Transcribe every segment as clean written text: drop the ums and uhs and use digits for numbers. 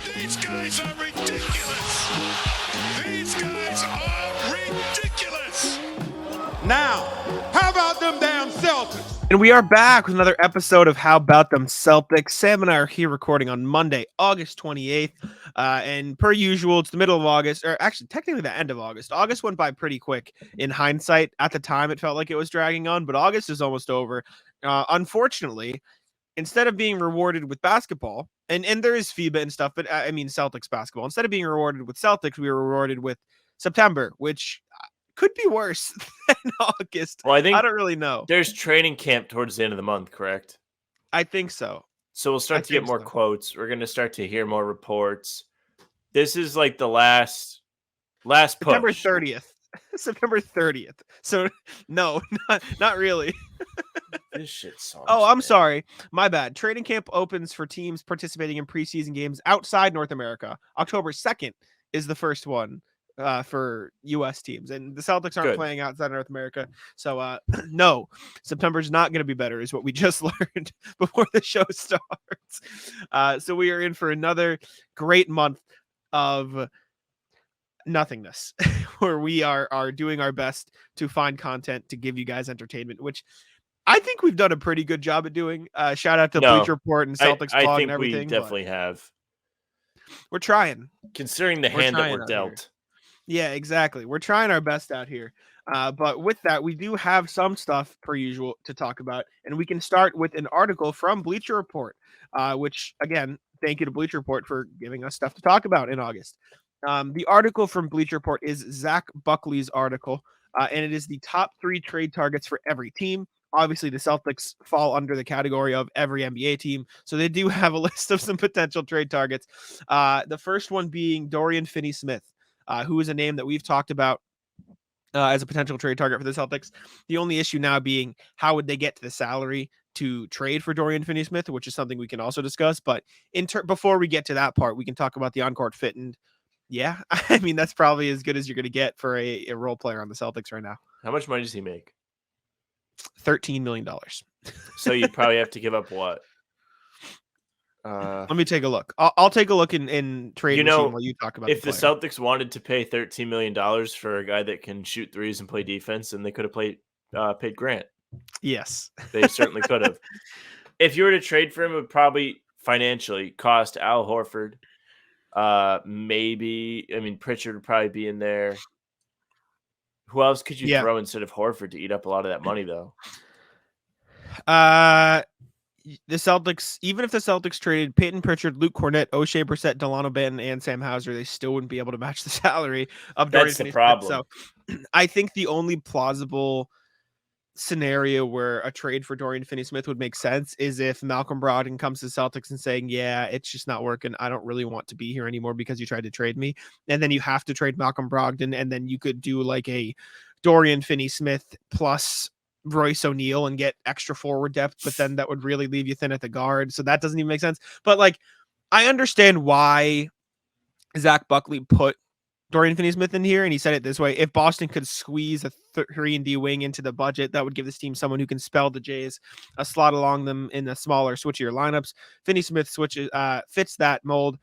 These guys are ridiculous. These guys are ridiculous. Now, how about them damn Celtics? And we are back with another episode of How About Them Celtics. Sam and I are here recording on Monday, August 28th. And per usual, it's the middle of August, or actually technically the end of August. August went by pretty quick in hindsight. At the time, it felt like it was dragging on, but August is almost over. Unfortunately, instead of being rewarded with basketball, and there is FIBA and stuff, but I mean Celtics basketball. Instead of being rewarded with Celtics, we were rewarded with September, which could be worse than August. Well, I don't really know. There's training camp towards the end of the month, correct? I think so. So we'll start to get more quotes. We're going to start to hear more reports. This is like the last September push. 30th. September 30th. So no, not really. This shit sucks. Oh, I'm sorry. My bad. Training camp opens for teams participating in preseason games outside North America. October 2nd is the first one for U.S. teams. And the Celtics aren't playing outside North America. So no, September's not going to be better is what we just learned before the show starts. So we are in for another great month of nothingness where we are doing our best to find content to give you guys entertainment, which I think we've done a pretty good job at doing. Shout out to Bleacher Report and Celtics blog and everything. I think we definitely have. We're trying. Considering the hand that we're dealt. Yeah, exactly. We're trying our best out here. But with that, we do have some stuff per usual to talk about. And we can start with an article from Bleacher Report, which, again, thank you to Bleacher Report for giving us stuff to talk about in August. The article from Bleacher Report is Zach Buckley's article, and it is the top 3 trade targets for every team. Obviously, the Celtics fall under the category of every NBA team, so they do have a list of some potential trade targets. The first one being Dorian Finney-Smith, who is a name that we've talked about as a potential trade target for the Celtics. The only issue now being how would they get to the salary to trade for Dorian Finney-Smith, which is something we can also discuss. But before we get to that part, we can talk about the on-court fit. And yeah, I mean, that's probably as good as you're going to get for a role player on the Celtics right now. How much money does he make? $13 million. So you'd probably have to give up what? Let me take a look. I'll take a look in trade machine while you talk about if the Celtics wanted to pay $13 million for a guy that can shoot threes and play defense, then they could have paid Grant. Yes. They certainly could have. If you were to trade for him, it would probably financially cost Al Horford. Maybe, I mean, Pritchard would probably be in there. Who else could you throw instead of Horford to eat up a lot of that money, though? The Celtics, even if the Celtics traded Peyton Pritchard, Luke Cornett, O'Shea Brissett, Delano Banton, and Sam Hauser, they still wouldn't be able to match the salary of Dorian Finney-Smith. That's the problem. So I think the only plausible scenario where a trade for Dorian Finney-Smith would make sense is if Malcolm Brogdon comes to Celtics and saying, yeah, it's just not working. I don't really want to be here anymore because you tried to trade me. And then you have to trade Malcolm Brogdon. And then you could do like a Dorian Finney-Smith plus Royce O'Neal and get extra forward depth, but then that would really leave you thin at the guard. So that doesn't even make sense. But like, I understand why Zach Buckley put Dorian Finney-Smith in here, and he said it this way: if Boston could squeeze a 3-and-D wing into the budget, that would give this team someone who can spell the Jays, a slot along them in the smaller, switchier lineups. Finney-Smith fits that mold.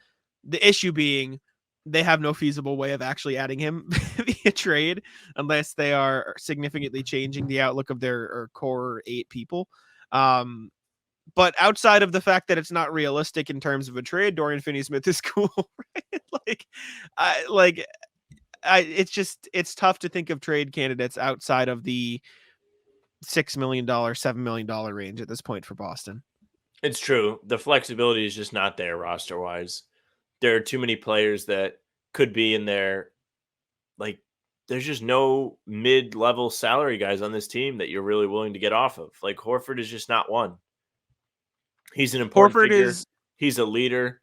The issue being they have no feasible way of actually adding him via trade unless they are significantly changing the outlook of their core 8 people. But outside of the fact that it's not realistic in terms of a trade, Dorian Finney-Smith is cool, right? It's tough to think of trade candidates outside of the $6 million, $7 million range at this point for Boston. It's true. The flexibility is just not there roster wise. There are too many players that could be in there. Like, there's just no mid-level salary guys on this team that you're really willing to get off of. Like, Horford is just not one. He's an important figure. He's a leader.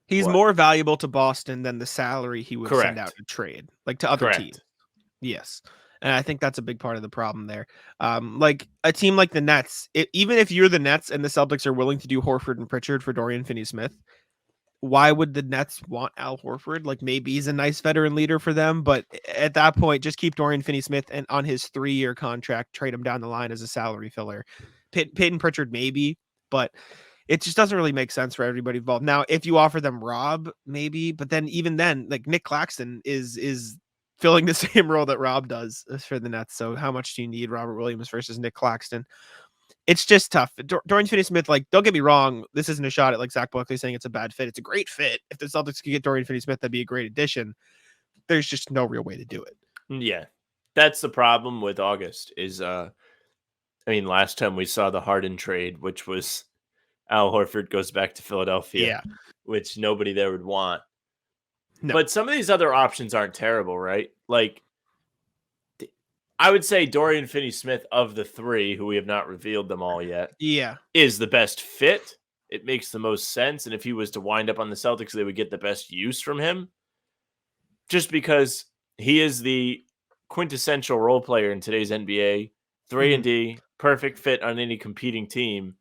He's more valuable to Boston than the salary he would send out to trade, like to other teams. Yes. And I think that's a big part of the problem there. Like a team like the Nets, even if you're the Nets and the Celtics are willing to do Horford and Pritchard for Dorian Finney-Smith, why would the Nets want Al Horford? Like, maybe he's a nice veteran leader for them, but at that point, just keep Dorian Finney-Smith and on his 3-year contract, trade him down the line as a salary filler. Peyton Pritchard, maybe, but it just doesn't really make sense for everybody involved. Now, if you offer them Rob, maybe, but then even then, like Nick Claxton is filling the same role that Rob does for the Nets. So how much do you need Robert Williams versus Nick Claxton? It's just tough. Dorian Finney-Smith, like, don't get me wrong, this isn't a shot at like Zach Buckley saying it's a bad fit. It's a great fit. If the Celtics could get Dorian Finney-Smith, that'd be a great addition. There's just no real way to do it. Yeah, that's the problem with August is, I mean, last time we saw the Harden trade, which was Al Horford goes back to Philadelphia, which nobody there would want. No. But some of these other options aren't terrible, right? Like, I would say Dorian Finney-Smith of the three, who we have not revealed them all yet, is the best fit. It makes the most sense. And if he was to wind up on the Celtics, they would get the best use from him. Just because he is the quintessential role player in today's NBA. 3-and-D, perfect fit on any competing team.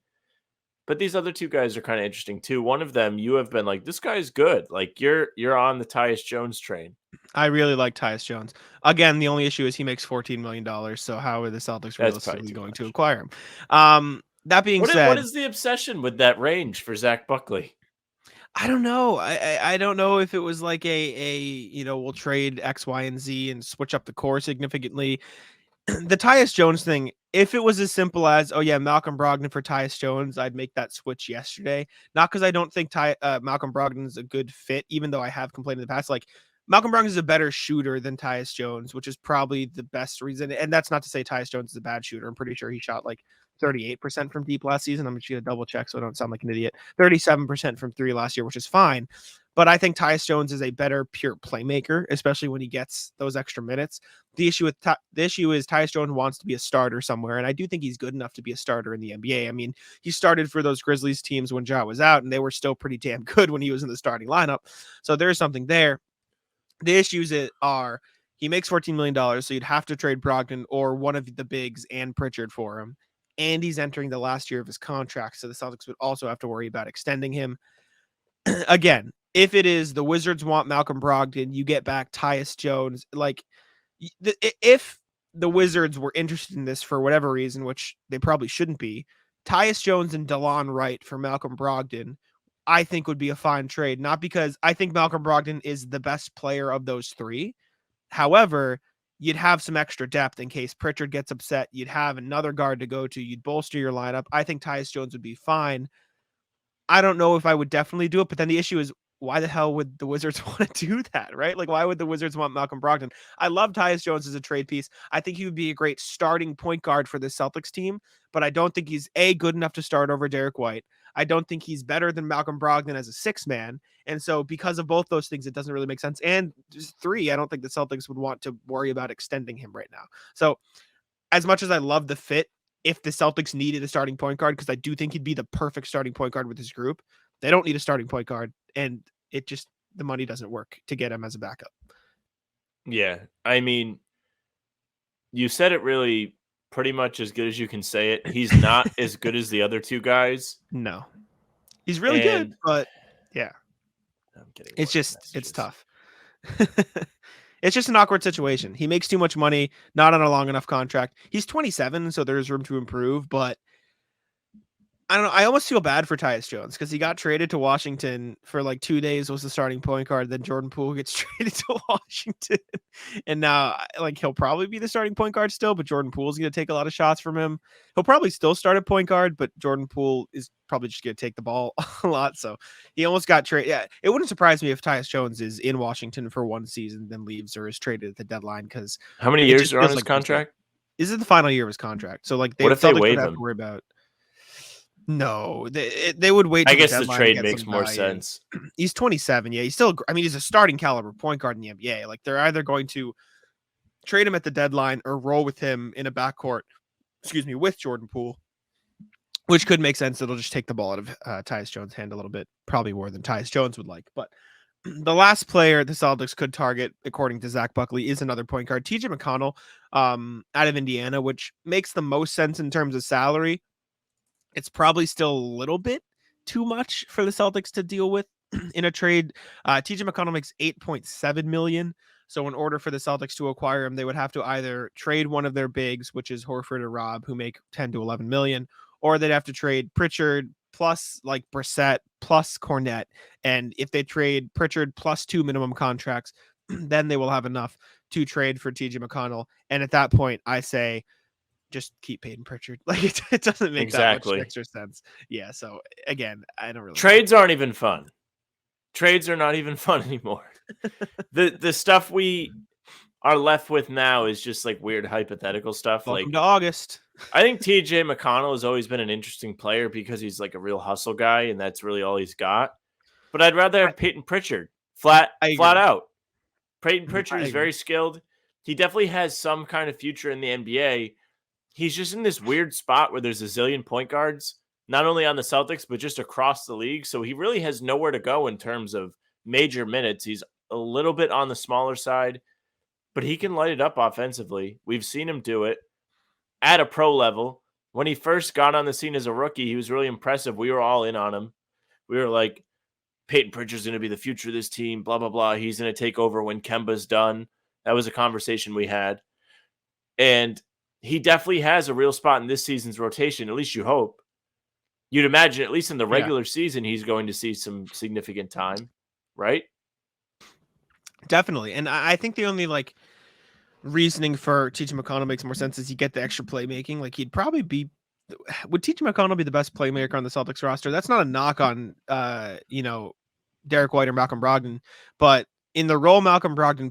But these other two guys are kind of interesting too. One of them, you have been like, this guy's good. Like you're on the Tyus Jones train. I really like Tyus Jones. Again, the only issue is he makes $14 million. So how are the Celtics realistically going to acquire him? That being said, what is the obsession with that range for Zach Buckley? I don't know. I don't know if it was like we'll trade X, Y, and Z and switch up the core significantly. The Tyus Jones thing, if it was as simple as, oh yeah, Malcolm Brogdon for Tyus Jones, I'd make that switch yesterday. Not because I don't think Malcolm Brogdon is a good fit, even though I have complained in the past. Like Malcolm Brogdon is a better shooter than Tyus Jones, which is probably the best reason. And that's not to say Tyus Jones is a bad shooter. I'm pretty sure he shot like 38% from deep last season. I'm just going to double check so I don't sound like an idiot. 37% from three last year, which is fine. But I think Tyus Jones is a better pure playmaker, especially when he gets those extra minutes. The issue is Tyus Jones wants to be a starter somewhere, and I do think he's good enough to be a starter in the NBA. I mean, he started for those Grizzlies teams when Ja was out, and they were still pretty damn good when he was in the starting lineup. So there's something there. The issues are he makes $14 million, so you'd have to trade Brogdon or one of the bigs and Pritchard for him. And he's entering the last year of his contract, so the Celtics would also have to worry about extending him. Again, if it is the Wizards want Malcolm Brogdon, you get back Tyus Jones. Like, if the Wizards were interested in this for whatever reason, which they probably shouldn't be, Tyus Jones and DeLon Wright for Malcolm Brogdon, I think would be a fine trade. Not because I think Malcolm Brogdon is the best player of those three. However, you'd have some extra depth in case Pritchard gets upset. You'd have another guard to go to. You'd bolster your lineup. I think Tyus Jones would be fine. I don't know if I would definitely do it, but then the issue is, why the hell would the Wizards want to do that, right? Like, why would the Wizards want Malcolm Brogdon? I love Tyus Jones as a trade piece. I think he would be a great starting point guard for the Celtics team, but I don't think he's good enough to start over Derek White. I don't think he's better than Malcolm Brogdon as a six man. And so because of both those things, it doesn't really make sense. And just three, I don't think the Celtics would want to worry about extending him right now. So as much as I love the fit, if the Celtics needed a starting point guard, because I do think he'd be the perfect starting point guard with his group, they don't need a starting point guard. And the money doesn't work to get him as a backup. Yeah. I mean, you said it really pretty much as good as you can say it. He's not as good as the other two guys. No, he's really good, but yeah, I'm kidding. It's tough. It's just an awkward situation. He makes too much money, not on a long enough contract. He's 27, so there's room to improve, but I don't know. I almost feel bad for Tyus Jones because he got traded to Washington for like 2 days, was the starting point guard. Then Jordan Poole gets traded to Washington. And now like he'll probably be the starting point guard still, but Jordan Poole's going to take a lot of shots from him. He'll probably still start at point guard, but Jordan Poole is probably just going to take the ball a lot. So he almost got traded. Yeah, it wouldn't surprise me if Tyus Jones is in Washington for one season, then leaves or is traded at the deadline. Because how many years are on his contract? This is the final year of his contract. So like what if they waive him? Have to worry about. No, they would wait. I guess the trade makes more sense. He's 27. Yeah, he's still. I mean, he's a starting caliber point guard in the NBA. Like they're either going to trade him at the deadline or roll with him in a backcourt. With Jordan Poole, which could make sense. It'll just take the ball out of Tyus Jones' hand a little bit, probably more than Tyus Jones would like. But the last player the Celtics could target, according to Zach Buckley, is another point guard, TJ McConnell, out of Indiana, which makes the most sense in terms of salary. It's probably still a little bit too much for the Celtics to deal with in a trade. TJ McConnell makes $8.7 million. So in order for the Celtics to acquire him, they would have to either trade one of their bigs, which is Horford or Rob, who make 10 to 11 million, or they'd have to trade Pritchard, plus like Brissett plus Cornette, and if they trade Pritchard plus 2 minimum contracts, then they will have enough to trade for TJ McConnell. And at that point, I say just keep Peyton Pritchard. Like it doesn't make that much Exactly. extra sense. Yeah. So again, I don't really Trades aren't even fun. Trades are not even fun anymore. The stuff we are left with now is just like weird hypothetical stuff. Welcome Like to August. I think TJ McConnell has always been an interesting player because he's like a real hustle guy, and that's really all he's got. But I'd rather have Peyton Pritchard flat I agree. out. Peyton I Pritchard is agree. very skilled. He definitely has some kind of future in the NBA. He's just in this weird spot where there's a zillion point guards, not only on the Celtics, but just across the league. So he really has nowhere to go in terms of major minutes. He's a little bit on the smaller side, but he can light it up offensively. We've seen him do it at a pro level. When he first got on the scene as a rookie, he was really impressive. We were all in on him. We were like, Peyton Pritchard's going to be the future of this team, blah, blah, blah. He's going to take over when Kemba's done. That was a conversation we had. And he definitely has a real spot in this season's rotation, at least you hope. You'd imagine, at least in the regular season, he's going to see some significant time, right? Definitely. And I think the only like reasoning for TJ McConnell makes more sense is you get the extra playmaking. Like he'd probably be, would TJ McConnell be the best playmaker on the Celtics roster? That's not a knock on, Derek White or Malcolm Brogdon, but in the role Malcolm Brogdon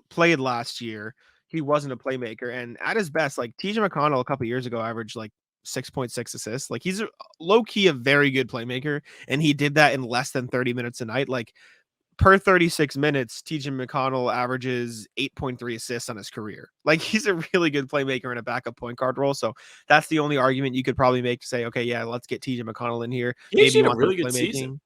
played last year, he wasn't a playmaker. And at his best, like TJ McConnell a couple years ago averaged like 6.6 assists. Like he's low key a very good playmaker, and he did that in less than 30 minutes a night. Like per 36 minutes, TJ McConnell averages 8.3 assists on his career. Like he's a really good playmaker in a backup point guard role. So that's the only argument you could probably make to say, okay, yeah, let's get TJ McConnell in here. He Maybe you had a want really some good playmaking. season.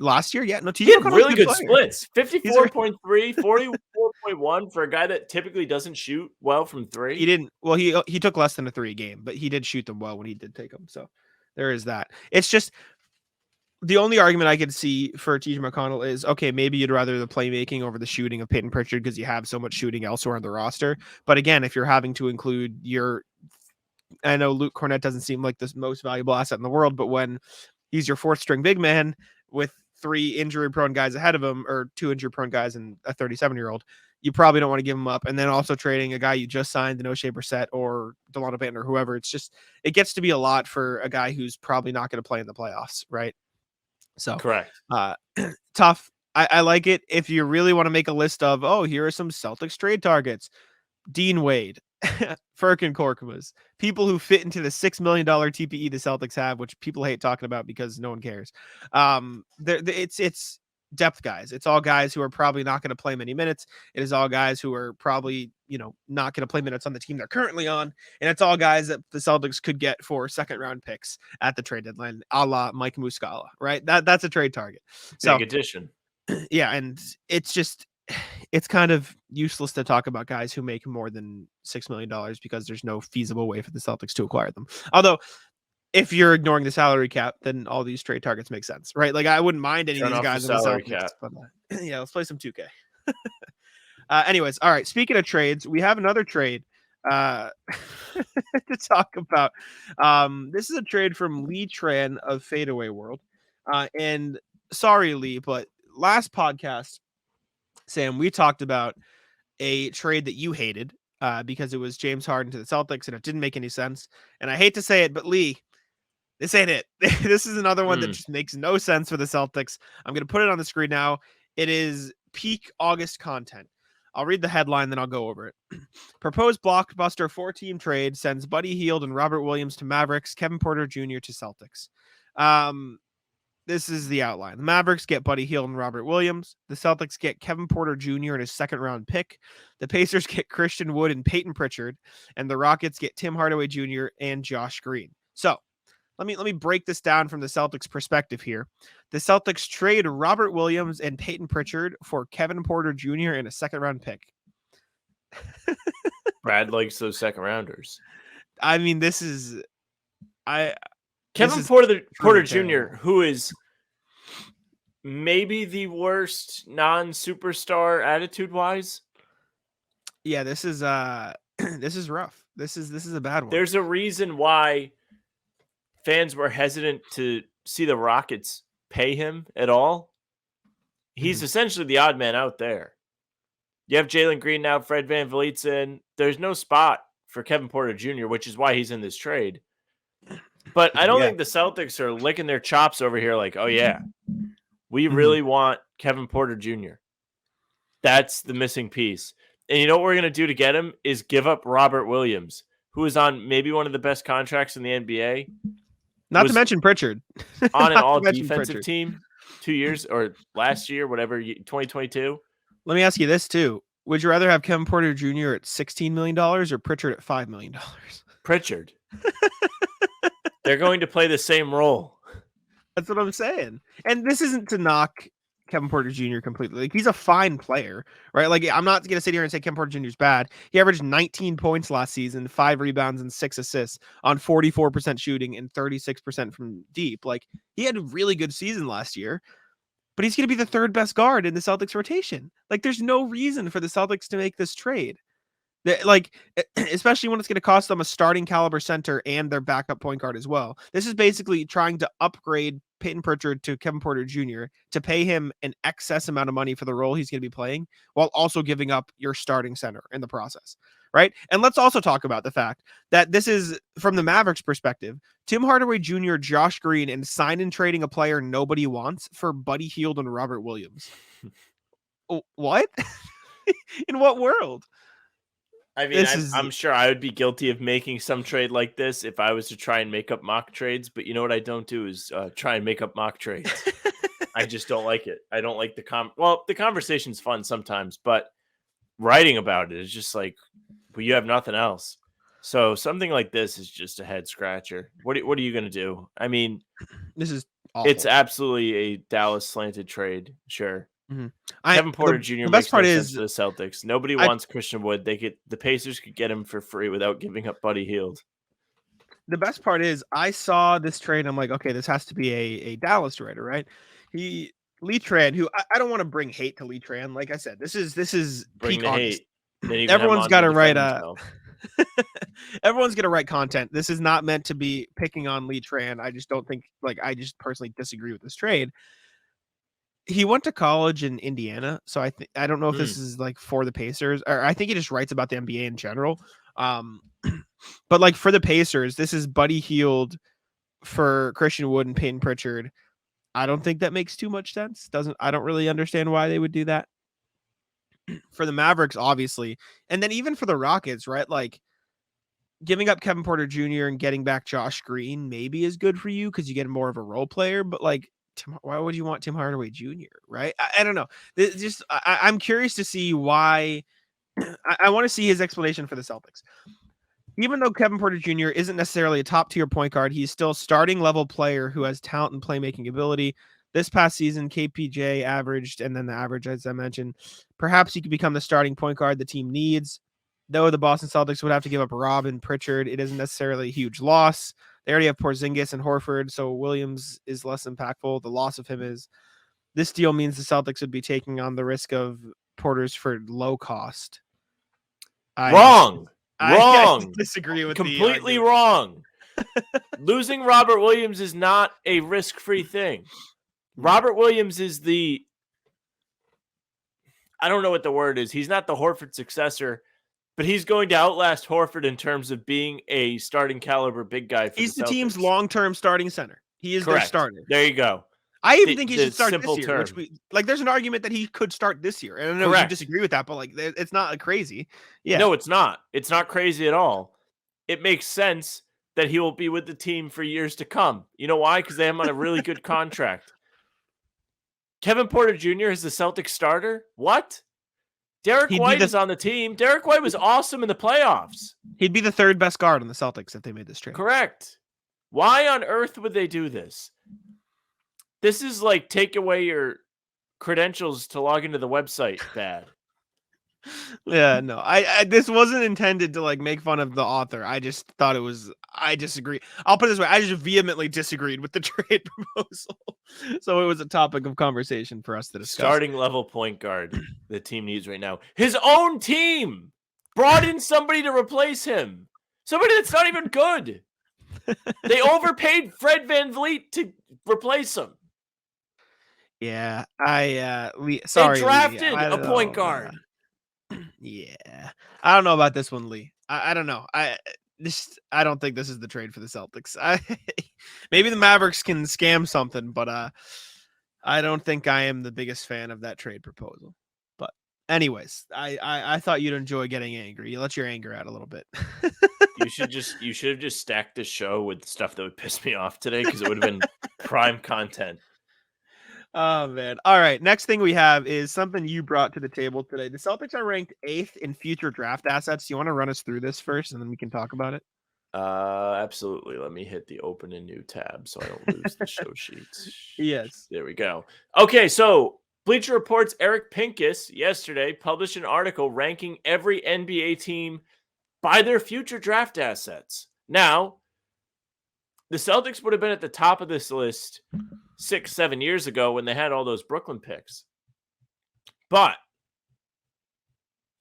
Last year, yeah, no, TJ He had McConnell's really a good player. splits. 54.3, 44.1 for a guy that typically doesn't shoot well from three. He didn't. Well, he took less than a 3 a game, but he did shoot them well when he did take them. So there is that. It's just the only argument I could see for TJ McConnell is, okay, maybe you'd rather the playmaking over the shooting of Peyton Pritchard because you have so much shooting elsewhere on the roster. But again, if you're having to include I know Luke Cornette doesn't seem like the most valuable asset in the world, but when he's your 4th string big man with 3 injury prone guys ahead of him, or 2 injury prone guys and a 37-year-old, you probably don't want to give him up. And then also trading a guy you just signed, O'Shea Brissett or Delano Banton or whoever. It's just, it gets to be a lot for a guy who's probably not going to play in the playoffs. Right. So Correct. Tough. I like it. If you really want to make a list of, oh, here are some Celtics trade targets: Dean Wade, Furkan Korkmaz, people who fit into the $6 million TPE the Celtics have, which people hate talking about because no one cares. It's depth guys. It's all guys who are probably not going to play many minutes. It is all guys who are probably, not going to play minutes on the team they're currently on. And it's all guys that the Celtics could get for 2nd round picks at the trade deadline, a la Mike Muscala, right? That's a trade target. Big addition. Yeah. And it's kind of useless to talk about guys who make more than $6 million because there's no feasible way for the Celtics to acquire them. Although, if you're ignoring the salary cap, then all these trade targets make sense, right? Like I wouldn't mind any of these guys in the salary Celtics, cap. but yeah, let's play some 2K. Anyways, all right. Speaking of trades, we have another trade to talk about. This is a trade from Lee Tran of Fadeaway World. And sorry, Lee, but last podcast, Sam, we talked about a trade that you hated because it was James Harden to the Celtics and it didn't make any sense. And I hate to say it, but Lee, this ain't it. This is another one that just makes no sense for the Celtics. I'm going to put it on the screen now. It is peak August content. I'll read the headline, then I'll go over it. Proposed blockbuster 4-team trade sends Buddy Hield and Robert Williams to Mavericks, Kevin Porter Jr. to Celtics. This is the outline. The Mavericks get Buddy Hield and Robert Williams. The Celtics get Kevin Porter Jr. and his 2nd round pick. The Pacers get Christian Wood and Peyton Pritchard. And the Rockets get Tim Hardaway Jr. and Josh Green. So let me break this down from the Celtics perspective here. The Celtics trade Robert Williams and Peyton Pritchard for Kevin Porter Jr. and a 2nd round pick. Brad likes those 2nd rounders. I mean, this is Kevin Porter Jr., who is maybe the worst non-superstar attitude-wise. Yeah, this is this is rough. This is a bad one. There's a reason why fans were hesitant to see the Rockets pay him at all. He's essentially the odd man out there. You have Jalen Green now, Fred VanVleet's in. There's no spot for Kevin Porter Jr., which is why he's in this trade. But I don't think the Celtics are licking their chops over here like, oh, yeah, we really want Kevin Porter Jr. That's the missing piece. And you know what we're going to do to get him is give up Robert Williams, who is on maybe one of the best contracts in the NBA. Not to mention Pritchard. On an all-defensive team 2 years or last year, whatever, 2022. Let me ask you this, too. Would you rather have Kevin Porter Jr. at $16 million or Pritchard at $5 million? Pritchard. They're going to play the same role. That's what I'm saying. And this isn't to knock Kevin Porter Jr. completely. Like, he's a fine player, right? Like, I'm not going to sit here and say Kevin Porter Jr. is bad. He averaged 19 points last season, 5 rebounds and 6 assists on 44% shooting and 36% from deep. Like, he had a really good season last year, but he's going to be the third best guard in the Celtics rotation. Like, there's no reason for the Celtics to make this trade. Like, especially when it's going to cost them a starting caliber center and their backup point guard as well. This is basically trying to upgrade Peyton Pritchard to Kevin Porter Jr. to pay him an excess amount of money for the role he's going to be playing, while also giving up your starting center in the process, right? And let's also talk about the fact that this is, from the Mavericks perspective, Tim Hardaway Jr., Josh Green, and sign and trading a player nobody wants for Buddy Hield and Robert Williams. What? In what world? I mean, I'm sure I would be guilty of making some trade like this if I was to try and make up mock trades. But you know what I don't do is try and make up mock trades. I just don't like it. I don't like the conversation's fun sometimes, but writing about it is just like, well, you have nothing else. So something like this is just a head scratcher. What are you going to do? I mean, this is awful. It's absolutely a Dallas slanted trade. Sure. Mm-hmm. Kevin Porter Jr. The best part is the Celtics. Nobody wants Christian Wood. The Pacers could get him for free without giving up Buddy Hield. The best part is I saw this trade. I'm like, okay, this has to be a Dallas trader, right? Lee Tran, who I don't want to bring hate to Lee Tran. Like I said, this is bring the hate. Everyone's got to write everyone's going to write content. This is not meant to be picking on Lee Tran. I just don't think, like, I just personally disagree with this trade. He went to college in Indiana, so I don't know if this is like for the Pacers, or I think he just writes about the NBA in general. But like for the Pacers, this is Buddy Hield for Christian Wood and Peyton Pritchard. I don't think that makes too much sense. I don't really understand why they would do that. For the Mavericks, obviously, and then even for the Rockets, right? Like giving up Kevin Porter Jr. and getting back Josh Green maybe is good for you because you get more of a role player, but like, why would you want Tim Hardaway Jr., right? I don't know. I'm curious to see why. I want to see his explanation for the Celtics. Even though Kevin Porter Jr. isn't necessarily a top-tier point guard, he's still a starting-level player who has talent and playmaking ability. This past season, KPJ averaged, and then the average, as I mentioned. Perhaps he could become the starting point guard the team needs. Though the Boston Celtics would have to give up Rob and Pritchard, it isn't necessarily a huge loss. They already have Porzingis and Horford, so Williams is less impactful. The loss of him is. This deal means the Celtics would be taking on the risk of Porter's for low cost. Wrong. I disagree with completely wrong. Losing Robert Williams is not a risk-free thing. Robert Williams is I don't know what the word is. He's not the Horford successor, but he's going to outlast Horford in terms of being a starting caliber big guy. He's the team's long-term starting center. He is their starter. There you go. I even think he should start this year. There's an argument that he could start this year. And I don't know if you disagree with that, but like, it's not crazy. Yeah. No, it's not. It's not crazy at all. It makes sense that he will be with the team for years to come. You know why? Because they have him on a really good contract. Kevin Porter Jr. is the Celtics starter? What? Derek White is on the team. Derek White was awesome in the playoffs. He'd be the third best guard on the Celtics if they made this trade. Correct. Why on earth would they do this? This is like take away your credentials to log into the website bad. Yeah, no. This wasn't intended to like make fun of the author. I just thought I disagree. I'll put it this way. I just vehemently disagreed with the trade proposal. So it was a topic of conversation for us to discuss. Starting level point guard the team needs right now. His own team brought in somebody to replace him. Somebody that's not even good. They overpaid Fred VanVleet to replace him. Yeah, They sorry, Lee. drafted I a don't point know, guard. yeah, I don't know about this one, Lee. I don't know. I don't think this is the trade for the Celtics. Maybe the Mavericks can scam something, but I don't think I am the biggest fan of that trade proposal. But anyways, I thought you'd enjoy getting angry. You let your anger out a little bit. You should have just stacked this show with stuff that would piss me off today because it would have been prime content. Oh man. All right. Next thing we have is something you brought to the table today. The Celtics are ranked 8th in future draft assets. Do you want to run us through this first and then we can talk about it? Absolutely. Let me hit the open a new tab so I don't lose the show sheets. Yes. There we go. Okay, so Bleacher Report's Eric Pincus yesterday published an article ranking every NBA team by their future draft assets. Now, the Celtics would have been at the top of this list 6-7 years ago when they had all those Brooklyn picks. But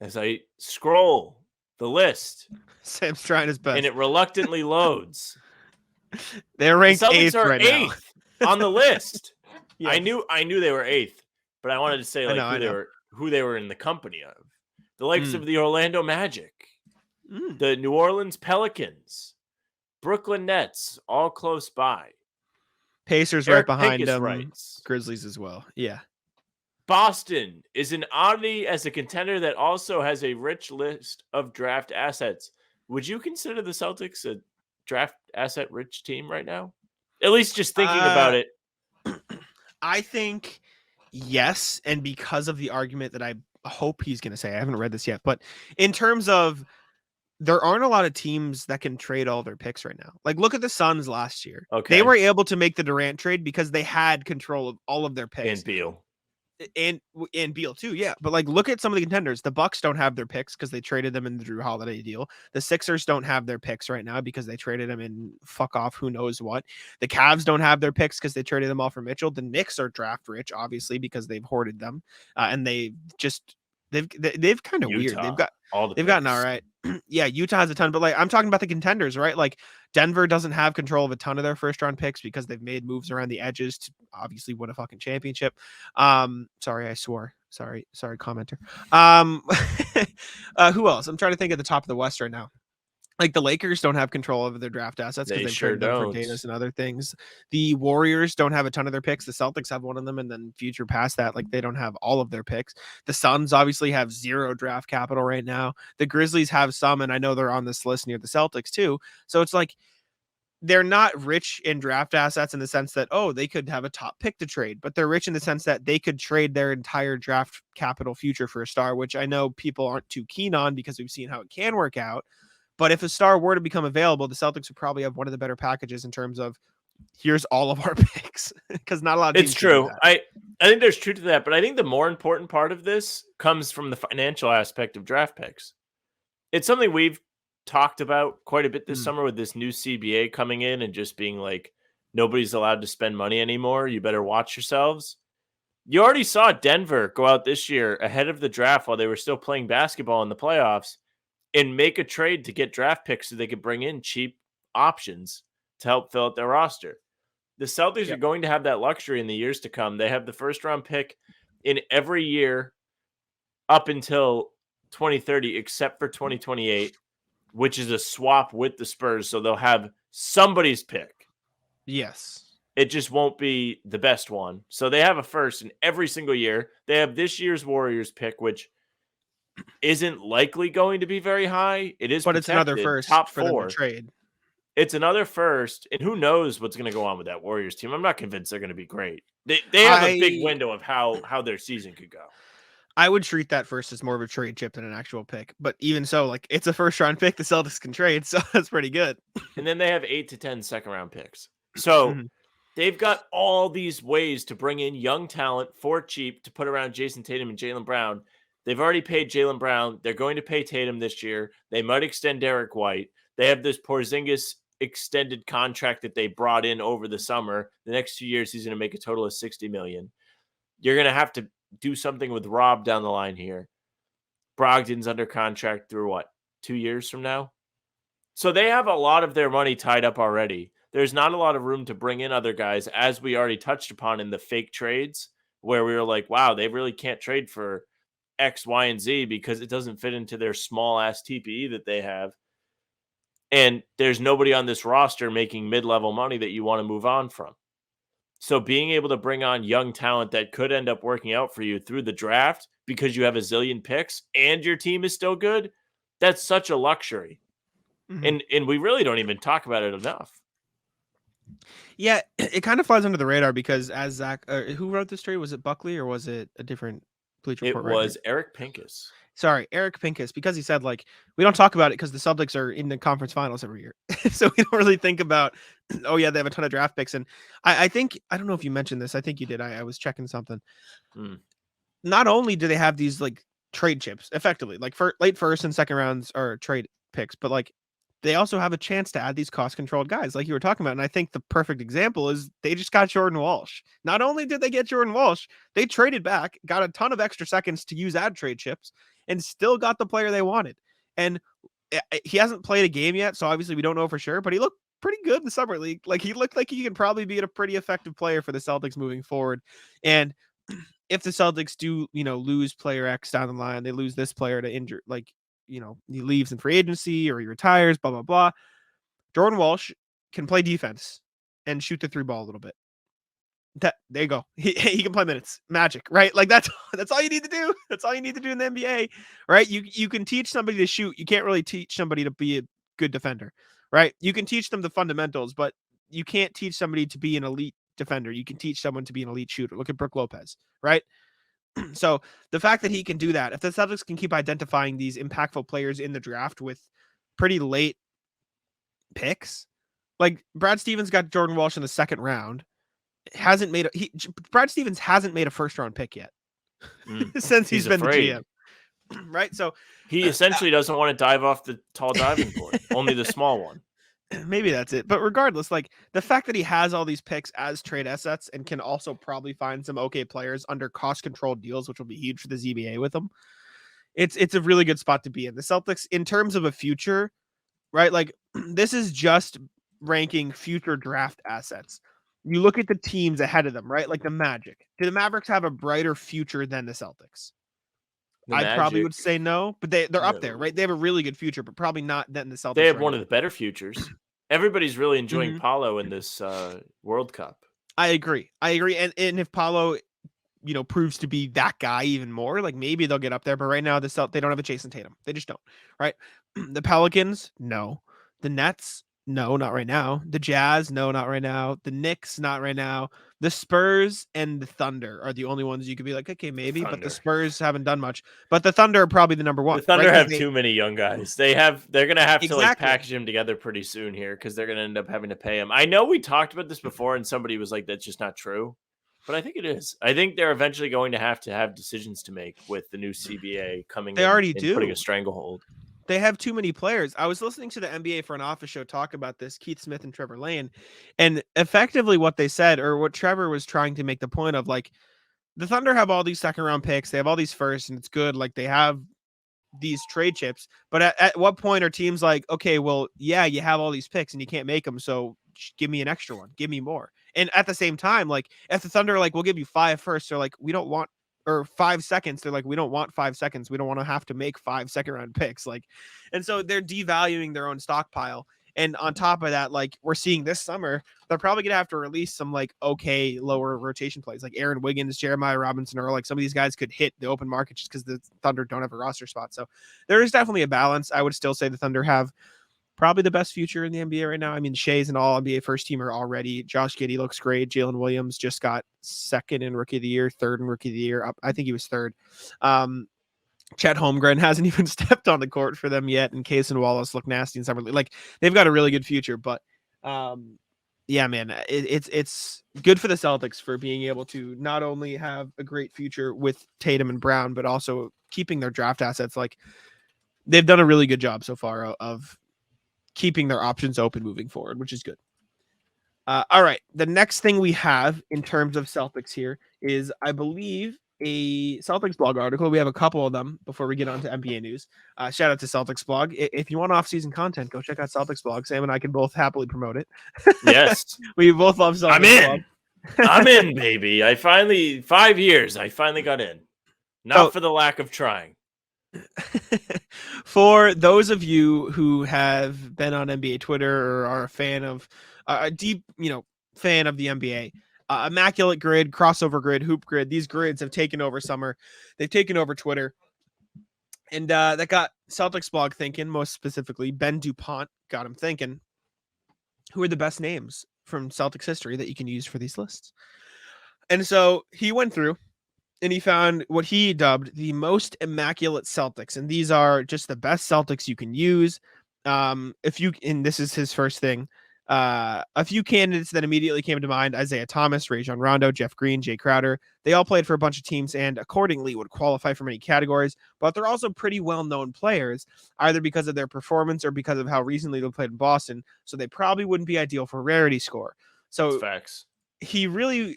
as I scroll the list, Sam's trying his best. and it reluctantly loads, They're the ranked Celtics 8th are right 8th on the list. now. I knew they were 8th, but I wanted to say who they were in the company of. The likes of the Orlando Magic, the New Orleans Pelicans, Brooklyn Nets, all close by. Pacers Eric right behind Pincus them. writes, Grizzlies as well. Yeah. Boston is an oddity as a contender that also has a rich list of draft assets. Would you consider the Celtics a draft asset rich team right now? At least just thinking about it. I think yes, and because of the argument that I hope he's going to say, I haven't read this yet, but in terms of there aren't a lot of teams that can trade all their picks right now. Like look at the Suns last year. Okay. They were able to make the Durant trade because they had control of all of their picks. And Beal. And Beal too, yeah. But like, look at some of the contenders. The Bucks don't have their picks because they traded them in the Drew Holiday deal. The Sixers don't have their picks right now because they traded them in fuck off who knows what. The Cavs don't have their picks because they traded them all for Mitchell. The Knicks are draft rich, obviously, because they've hoarded them, and they've kind of weird. They've gotten all right. Yeah, Utah has a ton, but like I'm talking about the contenders, right? Like Denver doesn't have control of a ton of their first round picks because they've made moves around the edges to obviously win a fucking championship. Sorry, I swore. Sorry, commenter. Who else? I'm trying to think at the top of the West right now. Like the Lakers don't have control over their draft assets because they've traded them for Davis and other things. The Warriors don't have a ton of their picks. The Celtics have one of them, and then future past that, like they don't have all of their picks. The Suns obviously have 0 draft capital right now. The Grizzlies have some, and I know they're on this list near the Celtics too. So it's like they're not rich in draft assets in the sense that, oh, they could have a top pick to trade, but they're rich in the sense that they could trade their entire draft capital future for a star, which I know people aren't too keen on because we've seen how it can work out. But if a star were to become available, the Celtics would probably have one of the better packages in terms of here's all of our picks because not a lot of teams. It's true. I think there's truth to that, but I think the more important part of this comes from the financial aspect of draft picks. It's something we've talked about quite a bit this summer with this new CBA coming in and just being like, nobody's allowed to spend money anymore. You better watch yourselves. You already saw Denver go out this year ahead of the draft while they were still playing basketball in the playoffs and make a trade to get draft picks so they could bring in cheap options to help fill out their roster. The Celtics are going to have that luxury in the years to come. They have the first round pick in every year up until 2030, except for 2028, which is a swap with the Spurs. So they'll have somebody's pick. Yes. It just won't be the best one. So they have a first in every single year. They have this year's Warriors pick, which isn't likely going to be very high. It is, but it's another first top for 4 them to trade. It's another first, and who knows what's going to go on with that Warriors team. I'm not convinced they're going to be great. They have a big window of how their season could go. I would treat that first as more of a trade chip than an actual pick. But even so, like it's a first round pick the Celtics can trade, so that's pretty good. And then they have 8 to 10 second round picks. So they've got all these ways to bring in young talent for cheap to put around Jason Tatum and Jaylen Brown. They've already paid Jaylen Brown. They're going to pay Tatum this year. They might extend Derek White. They have this Porzingis extended contract that they brought in over the summer. The next 2 years, he's going to make a total of $60 million. You're going to have to do something with Rob down the line here. Brogdon's under contract through 2 years from now? So they have a lot of their money tied up already. There's not a lot of room to bring in other guys, as we already touched upon in the fake trades, where we were like, wow, they really can't trade for X, Y, and Z because it doesn't fit into their small ass TPE that they have. And there's nobody on this roster making mid-level money that you want to move on from. So being able to bring on young talent that could end up working out for you through the draft because you have a zillion picks and your team is still good, that's such a luxury. Mhm. And we really don't even talk about it enough. Yeah, it kind of flies under the radar because as Zach, who wrote this trade? Was it Buckley or was it a different Bleacher It Report writer? was Eric Pincus. Sorry, Eric Pincus, because he said like we don't talk about it because the Celtics are in the conference finals every year, so we don't really think about. Oh yeah, they have a ton of draft picks, and I think I don't know if you mentioned this. I think you did. I was checking something. Not only do they have these like trade chips, effectively like for late first and second rounds or trade picks, but like they also have a chance to add these cost controlled guys like you were talking about. And I think the perfect example is they just got Jordan Walsh. Not only did they get Jordan Walsh, they traded back, got a ton of extra seconds to use ad trade chips, and still got the player they wanted. And he hasn't played a game yet, so obviously we don't know for sure, but he looked pretty good in the summer league. Like he looked like he can probably be a pretty effective player for the Celtics moving forward. And if the Celtics do, lose player X down the line, they lose this player to injure, like, he leaves in free agency or he retires, blah, blah, blah. Jordan Walsh can play defense and shoot the 3 ball a little bit. There you go. He can play minutes. Magic, right? Like that's all you need to do. That's all you need to do in the NBA, right? You can teach somebody to shoot. You can't really teach somebody to be a good defender, right? You can teach them the fundamentals, but you can't teach somebody to be an elite defender. You can teach someone to be an elite shooter. Look at Brook Lopez, right? So the fact that he can do that, if the Celtics can keep identifying these impactful players in the draft with pretty late picks, like Brad Stevens got Jordan Walsh in the second round, Brad Stevens hasn't made a first round pick yet since he's been afraid. the GM, right? So he essentially doesn't want to dive off the tall diving board, only the small one. Maybe that's it. But regardless, like the fact that he has all these picks as trade assets and can also probably find some okay players under cost controlled deals, which will be huge for the ZBA with them. It's a really good spot to be in. The Celtics, in terms of a future, right? Like this is just ranking future draft assets. You look at the teams ahead of them, right? Like the Magic. Do the Mavericks have a brighter future than the Celtics? I probably would say no, but they're up there, right? They have a really good future, but probably not than the Celtics. They have one of the better futures. Everybody's really enjoying Paolo in this World Cup. I agree. And if Paolo, proves to be that guy even more, like maybe they'll get up there. But right now, they don't have a Jason Tatum. They just don't. Right? The Pelicans, no. The Nets, no, not right now. The Jazz, no, not right now. The Knicks, not right now. The Spurs and the Thunder are the only ones you could be like, okay, maybe. But the Spurs haven't done much. But the Thunder are probably the number one. The Thunder have too many young guys. They're gonna have to like package them together pretty soon here because they're gonna end up having to pay them. I know we talked about this before, and somebody was like, "That's just not true." But I think it is. I think they're eventually going to have decisions to make with the new CBA coming. They already do, putting a stranglehold. They have too many players. I was listening to the NBA for an office show talk about this, Keith Smith and Trevor Lane, and effectively what they said, or what Trevor was trying to make the point of, like, the Thunder have all these second round picks. They have all these firsts, and it's good. Like, they have these trade chips. But at what point are teams like, okay, well, yeah, you have all these picks and you can't make them, so give me an extra one. Give me more. And at the same time, like, if the Thunder are like, we'll give you 5 firsts, they're like, we don't want, or 5 seconds. They're like, we don't want 5 seconds. We don't want to have to make 5 second round picks. Like, and so they're devaluing their own stockpile. And on top of that, like we're seeing this summer, they're probably going to have to release some like okay lower rotation plays, like Aaron Wiggins, Jeremiah Robinson, or like some of these guys could hit the open market just because the Thunder don't have a roster spot. So there is definitely a balance. I would still say the Thunder have probably the best future in the NBA right now. I mean, Shea's an all NBA first teamer already. Josh Giddey looks great. Jalen Williams just got second in Rookie of the Year, third in Rookie of the Year. I think he was third. Chet Holmgren hasn't even stepped on the court for them yet, and Case and Wallace look nasty in summer league. Like they've got a really good future, but yeah, man, it's good for the Celtics for being able to not only have a great future with Tatum and Brown, but also keeping their draft assets. Like they've done a really good job so far of keeping their options open moving forward, which is good. All right, the next thing we have in terms of Celtics here is, I believe, a Celtics blog article. We have a couple of them before we get on to NBA news. Shout out to Celtics blog. If you want off-season content, go check out Celtics blog. Sam and I can both happily promote it. Yes. We both love Celtics I'm in. blog. I'm in, baby. 5 years. I finally got in. Not for the lack of trying. For those of you who have been on NBA Twitter or are a fan of a deep, fan of the NBA, immaculate grid, crossover grid, hoop grid, these grids have taken over summer. They've taken over Twitter. And that got Celtics blog thinking, most specifically, Ben DuPont got him thinking, who are the best names from Celtics history that you can use for these lists? And so he went through and he found what he dubbed the most immaculate Celtics. And these are just the best Celtics you can use. And this is his first thing. A few candidates that immediately came to mind: Isaiah Thomas, Rajon Rondo, Jeff Green, Jay Crowder. They all played for a bunch of teams and accordingly would qualify for many categories, but they're also pretty well-known players, either because of their performance or because of how recently they played in Boston. So they probably wouldn't be ideal for rarity score. So That's facts.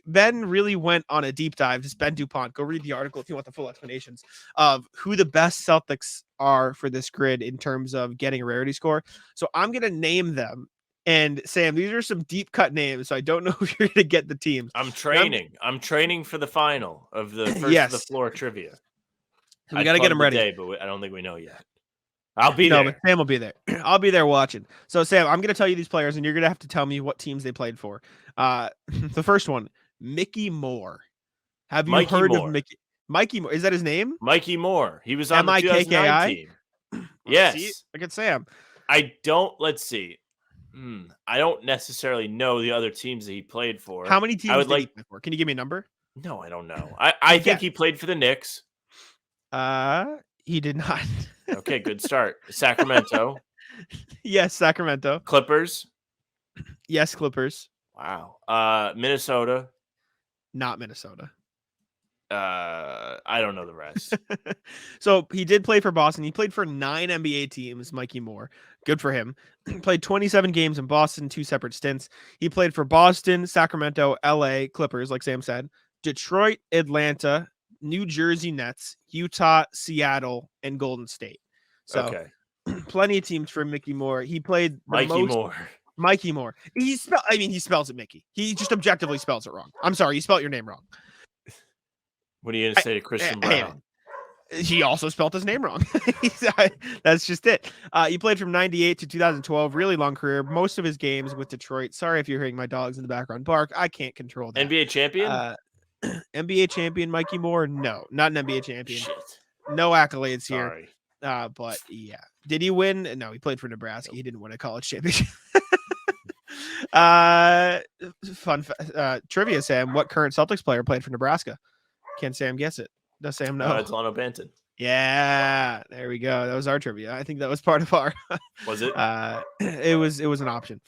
Ben really went on a deep dive. Just Ben DuPont. Go read the article if you want the full explanations of who the best Celtics are for this grid in terms of getting a rarity score. So I'm going to name them. And Sam, these are some deep cut names, so I don't know if you're going to get the teams. I'm training for the final of the first of the floor trivia. So we got to get them ready. Today, but I don't think we know yet. I'll be there. But Sam will be there. I'll be there watching. So Sam, I'm going to tell you these players, and you're going to have to tell me what teams they played for. The first one, Mickey Moore. Have you heard of Mickey? Mikey Moore. Is that his name? Mikey Moore. He was on the 2009 team. Yes. See? Look at Sam. Let's see. I don't necessarily know the other teams that he played for. How many teams did he play for? Can you give me a number? No, I don't know. I think he played for the Knicks. He did not. Okay, good start. Sacramento. Yes, Sacramento. Clippers. Yes, Clippers. Wow. Minnesota. Not Minnesota. I don't know the rest. So he did play for Boston. He played for 9 NBA teams, Mikey Moore. Good for him. Played 27 games in Boston, 2 separate stints. He played for Boston, Sacramento, LA, Clippers, like Sam said, Detroit, Atlanta, New Jersey Nets, Utah, Seattle, and Golden State. So plenty of teams for Mickey Moore. He played Mikey Moore. He spells it Mickey. He just objectively spells it wrong. I'm sorry, you spelled your name wrong. What are you going to say to Christian Brown? He also spelled his name wrong. That's just it. He played from 98 to 2012. Really long career. Most of his games with Detroit. Sorry if you're hearing my dogs in the background bark. I can't control that. NBA champion? NBA champion Mikey Moore? No, not an NBA champion. Shit. No accolades Sorry. here. But yeah. Did he win? No, he played for Nebraska. He didn't win a college championship. Fun trivia, Sam. What current Celtics player played for Nebraska? Can Sam guess it? Does Sam know? Delano Banton. Yeah, there we go. That was our trivia. I think that was part of our. Was it? It was an option.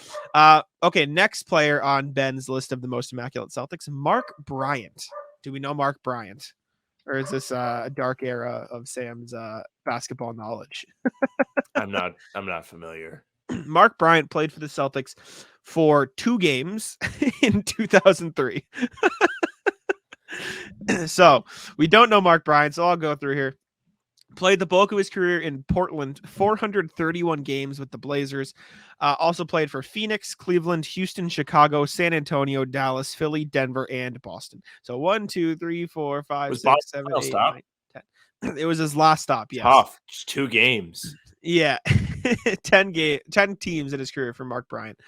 Okay, next player on Ben's list of the most immaculate Celtics, Mark Bryant. Do we know Mark Bryant, or is this a dark era of Sam's basketball knowledge? I'm not familiar. Mark Bryant played for the Celtics for 2 games in 2003. So we don't know Mark Bryant, so I'll go through here. Played the bulk of his career in Portland, 431 games with the Blazers. Also played for Phoenix, Cleveland, Houston, Chicago, San Antonio, Dallas, Philly, Denver, and Boston. So 1, 2, 3, 4, 5, was 6, Boston 7, 8, 9, 10. It was his last stop. Yes. Tough. Just 2 games. Yeah. 10 teams in his career for Mark Bryant.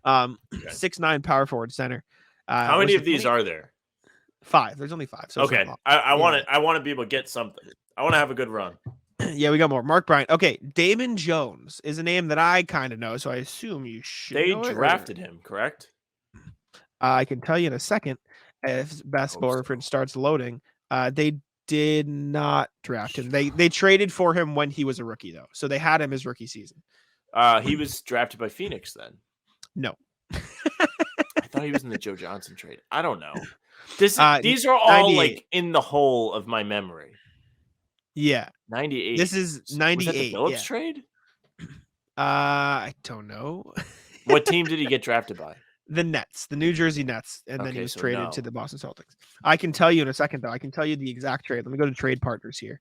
6'9" power forward center. How many of these are there? 5. There's only 5. So okay. I want to be able to get something. I want to have a good run. Yeah, we got more. Mark Bryant. Okay, Damon Jones is a name that I kind of know, so I assume you should. They drafted him, correct? I can tell you in a second if basketball reference starts loading. They did not draft him. They traded for him when he was a rookie, though, so they had him his rookie season. He was drafted by Phoenix then. No, I thought he was in the Joe Johnson trade. I don't know. These are all 98. Like in the hole of my memory. Yeah, 98. This is 98. Was that the Phillips trade? I don't know. What team did he get drafted by? The Nets, the New Jersey Nets, and then he Okay, was so traded to no. the Boston Celtics. I can tell you in a second, though. I can tell you the exact trade. Let me go to trade partners here.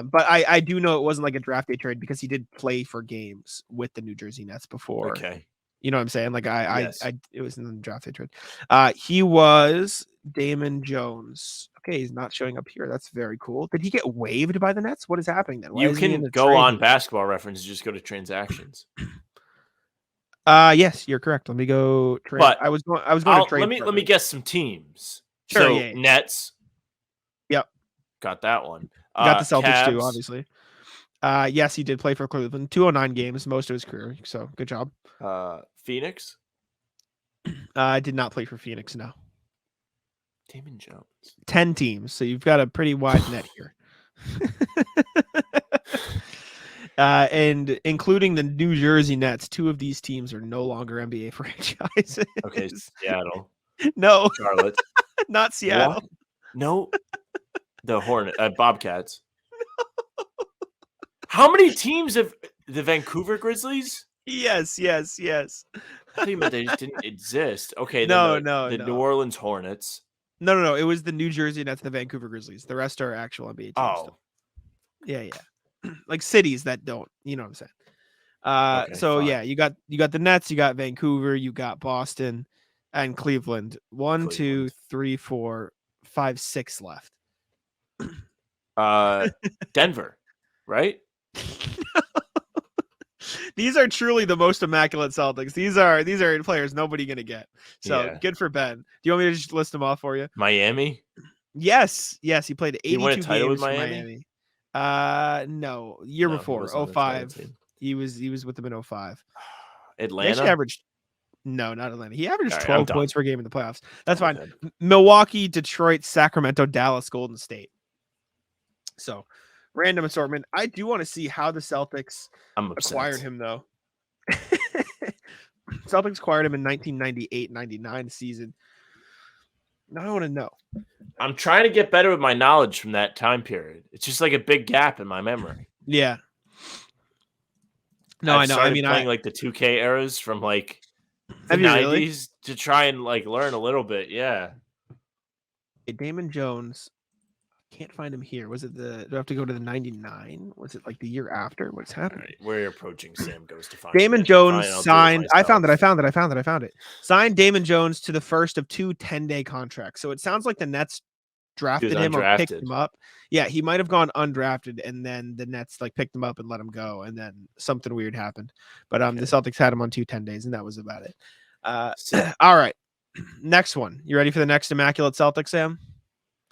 But I do know it wasn't like a draft day trade because he did play for games with the New Jersey Nets before. Okay. You know what I'm saying? Like Yes. it was in the draft day trade. He was Damon Jones. Okay, he's not showing up here. That's very cool. Did he get waived by the Nets? What is happening then? Why You isn't he in can the go trade on here? Basketball Reference and just go to transactions. Yes, you're correct. Let me go trade. But I was going to trade. Let me guess some teams. Sure, So yeah. Nets. Yep. Got that one. Got the Celtics too, Cavs. obviously. Yes, he did play for Cleveland. 209 games, most of his career. So good job. Phoenix. Did not play for Phoenix, no. Damon Jones. 10 teams, so you've got a pretty wide net here. And including the New Jersey Nets, 2 of these teams are no longer NBA franchises. Okay, Seattle. No, Charlotte. not Seattle. What? No. The Hornet. Bobcats. How many teams have the Vancouver Grizzlies? Yes. I thought you meant they just didn't exist. Okay, No, then the no. New Orleans Hornets. No. It was the New Jersey Nets and the Vancouver Grizzlies. The rest are actual NBA teams. Oh. Still. Yeah. Like cities that don't, you know what I'm saying? Okay, So fine. yeah, you got the Nets, you got Vancouver, you got Boston and Cleveland. 1, 2, 3, 4, 5, 6 left. Denver, right? These are truly the most immaculate Celtics. These are players nobody gonna get. So Yeah. good for Ben. Do you want me to just list them off for you? Miami. Yes. He played 82 He won a title games with for Miami? No, year No, he before, wasn't on the title 05. team. He was with them in 05. He actually Atlanta. averaged No, not Atlanta. He averaged All right, 12 I'm done. points per game in the playoffs. That's fine. Okay. Milwaukee, Detroit, Sacramento, Dallas, Golden State. So, random assortment. I do want to see how the Celtics I'm upset. acquired him, though. Celtics acquired him in 1998-99 season. Now I want to know. I'm trying to get better with my knowledge from that time period. It's just like a big gap in my memory. Yeah. No, I know. I mean, playing like the 2K eras from like the Have you 90s really? to try and like learn a little bit. Yeah. Damon Jones. Can't find him here. Was it do I have to go to the 99? Was it like the year after? What's All happening? right, we're approaching Sam Goes to find Damon it. Jones Fine, I'll do it signed. I found myself. it. Signed Damon Jones to the first of 2 10-day contracts. So it sounds like the Nets drafted him or picked undrafted. him up. Yeah, he might have gone undrafted, and then the Nets like picked him up and let him go, and then something weird happened. But the Celtics had him on 2 10 days, and that was about it. All right, next one. You ready for the next immaculate Celtic, Sam?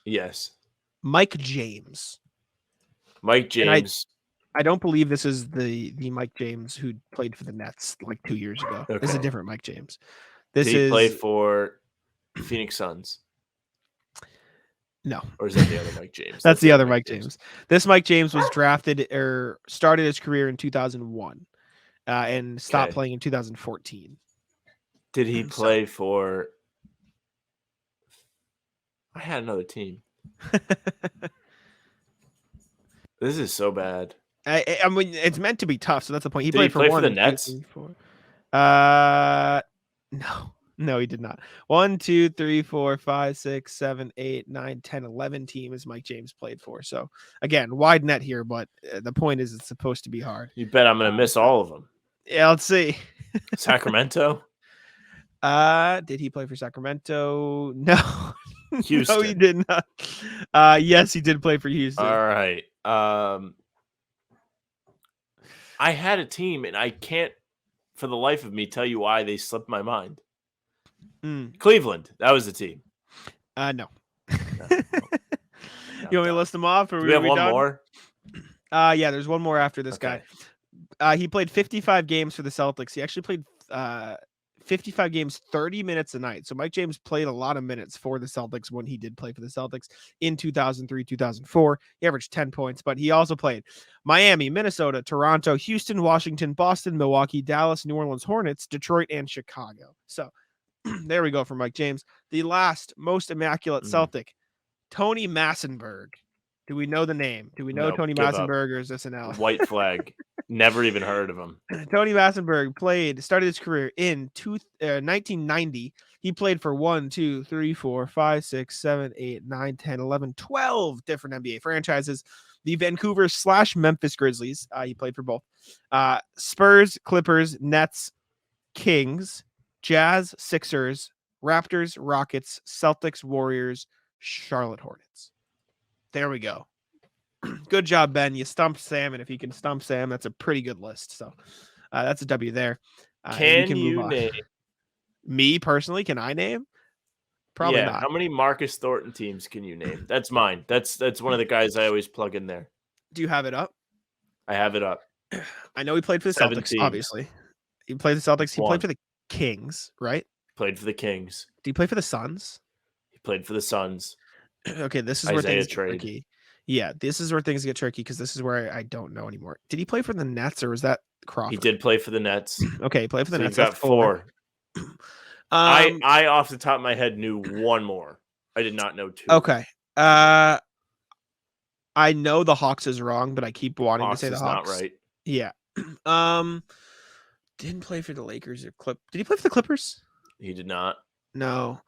Yes. Mike James. Mike James. I don't believe this is the Mike James who played for the Nets like 2 years ago. Okay. This is a different Mike James. Did he play for Phoenix Suns? No. Or is that the other Mike James? That's the other Mike James. This Mike James was drafted or started his career in 2001 and stopped playing in 2014. Did he play for... I had another team. This is so bad. I mean, it's meant to be tough, so that's the point. He Did played he play for 1, the 2, Nets? 3, 4. No, he did not. 1, 2, 3, 4, 5, 6, 7, 8, 9, 10, 11 teams Mike James played for. So again, wide net here, but the point is it's supposed to be hard. You bet I'm going to miss all of them. Yeah, let's see. Sacramento? Did he play for Sacramento? No. Houston. No, he did not. Yes, he did play for Houston. All right. I had a team, and I can't, for the life of me, tell you why they slipped my mind. Cleveland. That was the team. No. You want me to list them off? Or Do we have one done? more? Yeah, there's one more after this guy. He played 55 games for the Celtics. He actually played 55 games, 30 minutes a night. So Mike James played a lot of minutes for the Celtics when he did play for the Celtics in 2003, 2004. He averaged 10 points, but he also played Miami, Minnesota, Toronto, Houston, Washington, Boston, Milwaukee, Dallas, New Orleans Hornets, Detroit, and Chicago. So there we go for Mike James. The last most immaculate Celtic, Tony Massenberg. Do we know the name? Do we know Nope, Tony give up. Massenberg, or is this an L? White flag. Never even heard of him. Tony Massenberg started his career in 1990. He played for 1, 2, 3, 4, 5, 6, 7, 8, 9, 10, 11, 12 different NBA franchises. The Vancouver/Memphis Grizzlies. He played for both. Spurs, Clippers, Nets, Kings, Jazz, Sixers, Raptors, Rockets, Celtics, Warriors, Charlotte Hornets. There we go. Good job, Ben. You stumped Sam, and if you can stump Sam, that's a pretty good list. So that's a W there. Can you name? Me personally, can I name? Probably not. How many Marcus Thornton teams can you name? That's mine. That's one of the guys I always plug in there. Do you have it up? I have it up. I know he played for the Celtics, obviously. He played the Celtics. He played for the Kings, right? Played for the Kings. Do you play for the Suns? He played for the Suns. Okay, this is where things get tricky. Yeah, this is where things get tricky because this is where I don't know anymore. Did he play for the Nets or was that Crawford? He did play for the Nets. Okay, he played for the Nets. You've got 4. I off the top of my head knew 1 more. I did not know 2. Okay. I know the Hawks is wrong, but I keep wanting to say the Hawks. Not right. Yeah. Didn't play for the Lakers or Did he play for the Clippers? He did not. No.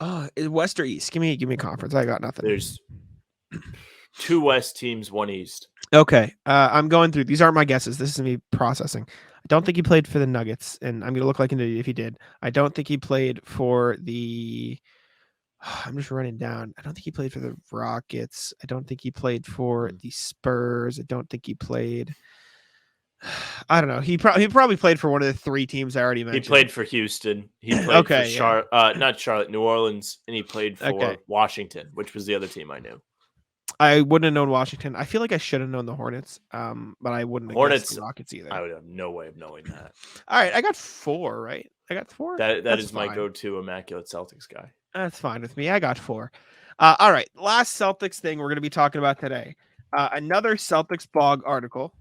Oh, West or East? Give me a conference. I got nothing. There's 2 West teams, 1 East. Okay. I'm going through. These aren't my guesses. This is me processing. I don't think he played for the Nuggets, and I'm going to look like an idiot if he did. I don't think he played for the I'm just running down. I don't think he played for the Rockets. I don't think he played for the Spurs. I don't think he played I don't know. He probably played for one of the 3 teams I already mentioned. He played for Houston. He played for not Charlotte, New Orleans, and he played for Washington, which was the other team I knew. I wouldn't have known Washington. I feel like I should have known the Hornets, but I wouldn't have guessed the Rockets either. I would have no way of knowing that. All right, I got 4, right? I got 4? That is my go-to immaculate Celtics guy. That's fine with me. I got 4. All right, last Celtics thing we're going to be talking about today. Another Celtics blog article,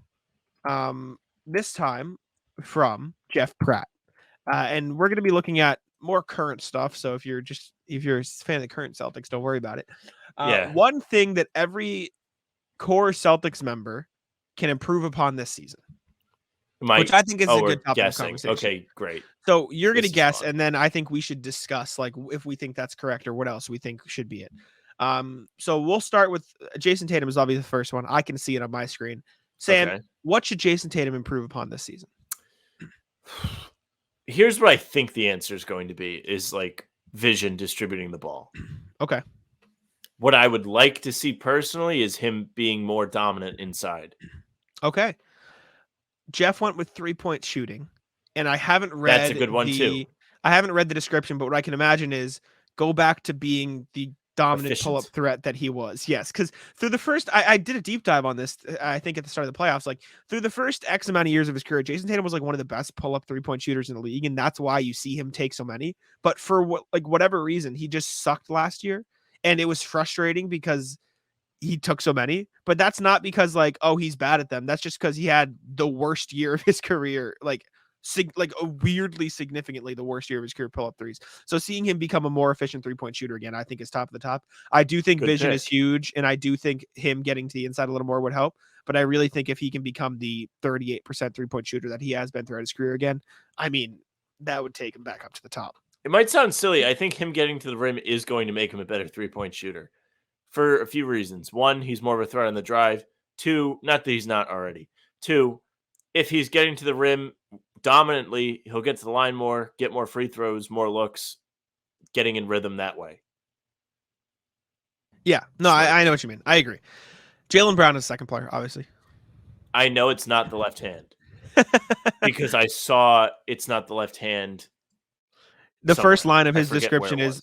this time from Jeff Pratt. And we're going to be looking at more current stuff. So if you're a fan of the current Celtics, don't worry about it. One thing that every core Celtics member can improve upon this season, which I think is a good topic of conversation. Okay, great. So you're going to guess, and then I think we should discuss like if we think that's correct or what else we think should be it. So we'll start with Jason Tatum is obviously the first one. I can see it on my screen. Sam, what should Jason Tatum improve upon this season? Here's what I think the answer is going to be is like vision distributing the ball. Okay. What I would like to see personally is him being more dominant inside. Okay. Jeff went with 3-point shooting, and I haven't read That's a good one too. I haven't read the description, but what I can imagine is go back to being the dominant pull-up threat that he was. Yes, because through the first, I did a deep dive on this, I think at the start of the playoffs, like through the first X amount of years of his career, Jason Tatum was like one of the best pull-up 3-point shooters in the league, and that's why you see him take so many. But for whatever reason, he just sucked last year, and it was frustrating because he took so many. But that's not because like, oh, he's bad at them. That's just because he had the worst year of his career, like weirdly significantly the worst year of his career pull-up threes. So seeing him become a more efficient 3-point shooter again, I think is top of the top. I do think vision is huge, and I do think him getting to the inside a little more would help. But I really think if he can become the 38% 3-point shooter that he has been throughout his career again, I mean, that would take him back up to the top. It might sound silly. I think him getting to the rim is going to make him a better 3-point shooter for a few reasons. 1, he's more of a threat on the drive. 2, not that he's not already. 2, if he's getting to the rim dominantly, he'll get to the line more, get more free throws, more looks, getting in rhythm that way. Yeah, no, I know what you mean. I agree. Jaylen Brown is the second player, obviously. I know it's not the left hand because I saw it's not the left hand. The first line of his description is,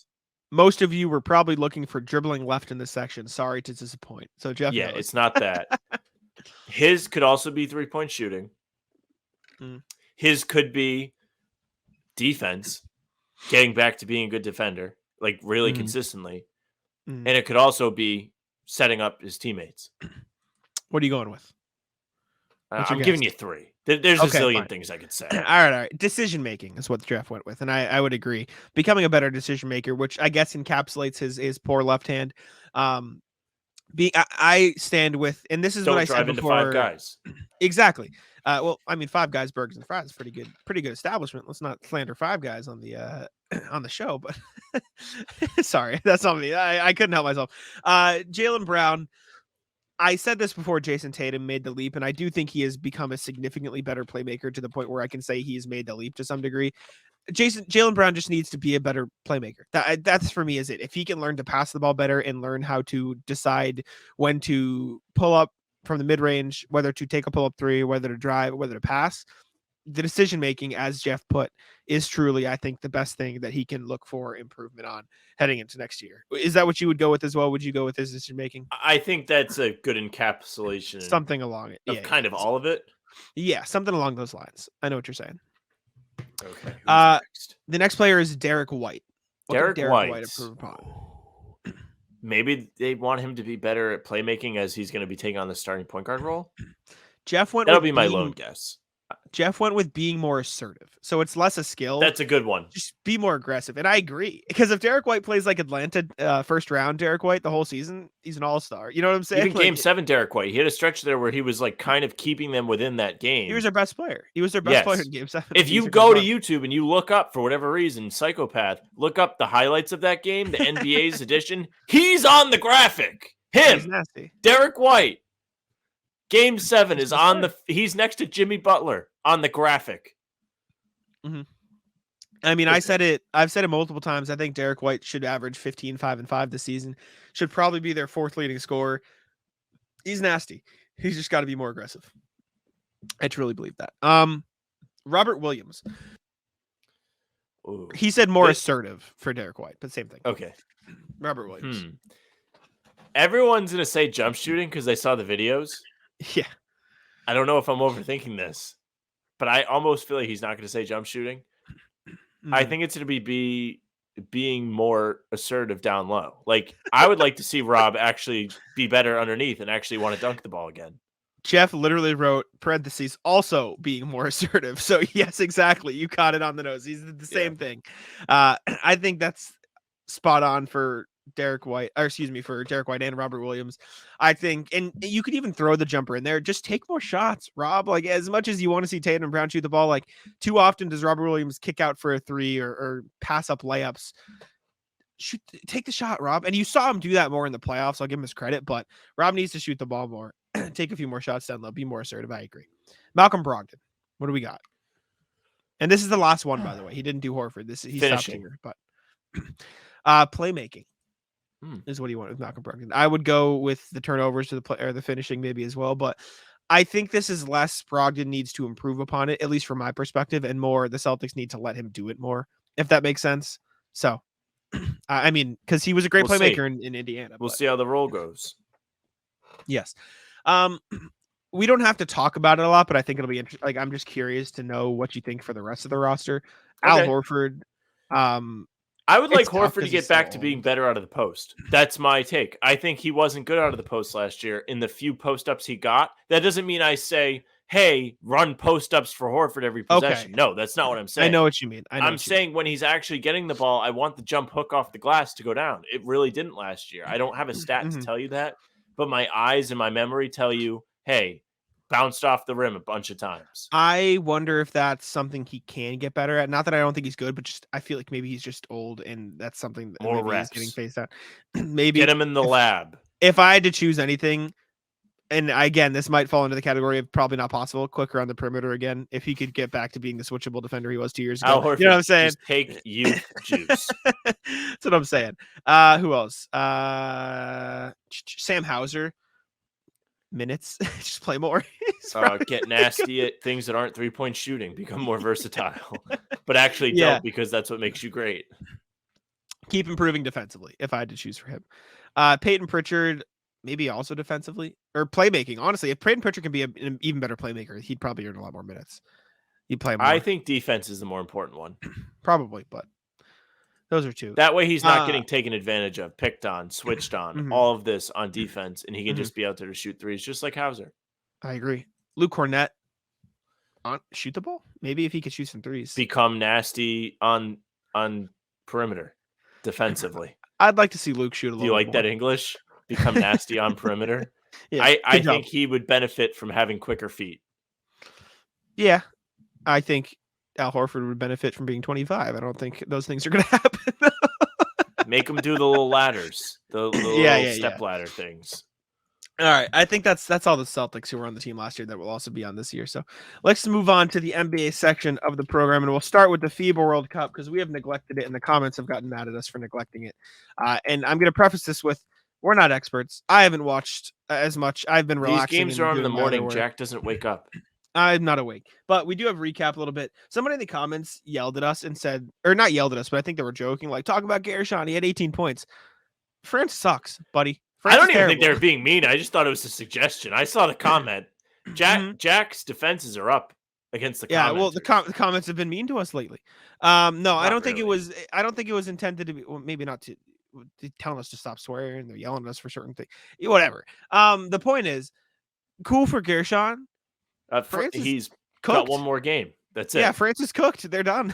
most of you were probably looking for dribbling left in this section. Sorry to disappoint. So Jeff, yeah, it's not that. His could also be 3-point shooting. His could be defense, getting back to being a good defender, like really consistently. And it could also be setting up his teammates. What are you going with? I'm giving you 3. There's a zillion things I could say. All right. Decision making is what Jeff went with, and I would agree. Becoming a better decision maker, which I guess encapsulates his poor left hand. I stand with, and this is what Don't I said drive into before. five guys. Exactly. Well, I mean, Five Guys, Burgers and Fries, pretty good establishment. Let's not slander Five Guys on the on the show, but sorry, that's on me. I couldn't help myself. Jaylen Brown. I said this before Jason Tatum made the leap, and I do think he has become a significantly better playmaker to the point where I can say he's made the leap to some degree. Jaylen Brown just needs to be a better playmaker. That's for me is it. If he can learn to pass the ball better and learn how to decide when to pull up from the mid range, whether to take a pull up three, whether to drive, whether to pass, the decision making, as Jeff put, is truly, I think, the best thing that he can look for improvement on heading into next year. Is that what you would go with as well? Would you go with his decision making? I think that's a good encapsulation Something along it. of kind of all of it. Yeah, something along those lines. I know what you're saying. Okay. Who's next? The next player is Derek White. Derek White. Improve upon? Maybe they want him to be better at playmaking as he's going to be taking on the starting point guard role. That'll be my lone guess. Jeff went with being more assertive. So it's less a skill. That's a good one. Just be more aggressive. And I agree. Because if Derek White plays like Atlanta first round Derek White the whole season, he's an all-star. You know what I'm saying? Even game 7 Derek White, he had a stretch there where he was like kind of keeping them within that game. He was their best player. He was their best player in game 7. If you go to YouTube and you look up, for whatever reason, Psychopath, look up the highlights of that game, the NBA's edition, he's on the graphic. He's nasty. Derek White. Game 7 is on he's next to Jimmy Butler on the graphic. Mm-hmm. I mean, I've said it multiple times. I think Derek White should average 15, 5, and 5 this season. Should probably be their 4th leading scorer. He's nasty. He's just got to be more aggressive. I truly believe that. Robert Williams. Ooh. He said more assertive for Derek White, but same thing. Okay. Robert Williams. Everyone's going to say jump shooting because they saw the videos. Yeah. I don't know if I'm overthinking this, but I almost feel like he's not going to say jump shooting. I think it's going to be being more assertive down low. Like, I would like to see Rob actually be better underneath and actually want to dunk the ball again. Jeff literally wrote parentheses also being more assertive. So yes, exactly. You caught it on the nose. He's the same thing. I think that's spot on for Derek White and Robert Williams. I think, and you could even throw the jumper in there. Just take more shots, Rob. Like, as much as you want to see Tatum and Brown shoot the ball, like, too often does Robert Williams kick out for a 3 or pass up layups. Take the shot, Rob. And you saw him do that more in the playoffs. I'll give him his credit, but Rob needs to shoot the ball more. Take a few more shots down low. Be more assertive. I agree. Malcolm Brogdon. What do we got? And this is the last one, by the way. He didn't do Horford. He stopped here, but playmaking is what he wanted with Malcolm Brogdon. I would go with the turnovers to the play or the finishing maybe as well, but I think this is less Brogdon needs to improve upon it, at least from my perspective, and more the Celtics need to let him do it more, if that makes sense. So, I mean, because he was a great playmaker in Indiana. We'll see how the role goes. Yes. We don't have to talk about it a lot, but I think it'll be interesting. Like, I'm just curious to know what you think for the rest of the roster. Okay. Al Horford. I would like Horford to get back to being better out of the post. That's my take. I think he wasn't good out of the post last year. In the few post-ups he got, that doesn't mean I say, hey, run post-ups for Horford every possession. Okay. No, that's not what I'm saying. I know what you mean. I'm saying when he's actually getting the ball, I want the jump hook off the glass to go down. It really didn't last year. I don't have a stat to tell you that, but my eyes and my memory tell you, hey, bounced off the rim a bunch of times. I wonder if that's something he can get better at. Not that I don't think he's good, but just I feel like maybe he's just old, and that's something that more reps. He's getting phased out. Maybe get him in the lab. If I had to choose anything, and again, this might fall into the category of probably not possible. Quicker on the perimeter again. If he could get back to being the switchable defender he was 2 years ago, Al Horford, you know what I'm saying? Just take youth juice. That's what I'm saying. Who else? Sam Hauser. Minutes, just play more. Get nasty at things that aren't 3-point shooting. Become more versatile, but actually don't, because that's what makes you great. Keep improving defensively. If I had to choose for him, Peyton Pritchard, maybe also defensively or playmaking. Honestly, if Peyton Pritchard can be an even better playmaker, he'd probably earn a lot more minutes. He'd play more. I think defense is the more important one. Probably, but those are two. That way he's not getting taken advantage of, picked on, switched on, all of this on defense, and he can just be out there to shoot threes, just like Hauser. I agree. Luke Cornett, shoot the ball? Maybe if he could shoot some threes. Become nasty on perimeter defensively. I'd like to see Luke shoot a little bit Do you like more. that English? become nasty on perimeter. Yeah, I good job. think he would benefit from having quicker feet. Yeah, I think Al Horford would benefit from being 25. I don't think those things are going to happen. Make him do the little ladders, the Yeah, little step ladder things. All right, I think that's all the Celtics who were on the team last year that will also be on this year. So let's move on to the NBA section of the program, and we'll start with the FIBA World Cup because we have neglected it, and the comments have gotten mad at us for neglecting it. And I'm going to preface this with, we're not experts. I haven't watched as much. I've been These relaxing. games are on in the doing my other morning. work. Jack doesn't wake up. I'm not awake, but we do have a recap a little bit. Somebody in the comments yelled at us and said, or not yelled at us, but I think they were joking, like, talk about Gershon. He had 18 points. France sucks, buddy. I don't even think they were being mean. I just thought it was a suggestion. I saw the comment. Jack's defenses are up against the yeah. commenters. Well, the comments have been mean to us lately. No, I don't think it really. was. I don't think it was intended to be. Well, maybe not to telling us to stop swearing. They're yelling at us for certain things. Whatever. The point is, cool for Gershon. He's cooked. got one more game. That's it. Yeah, France is cooked. They're done.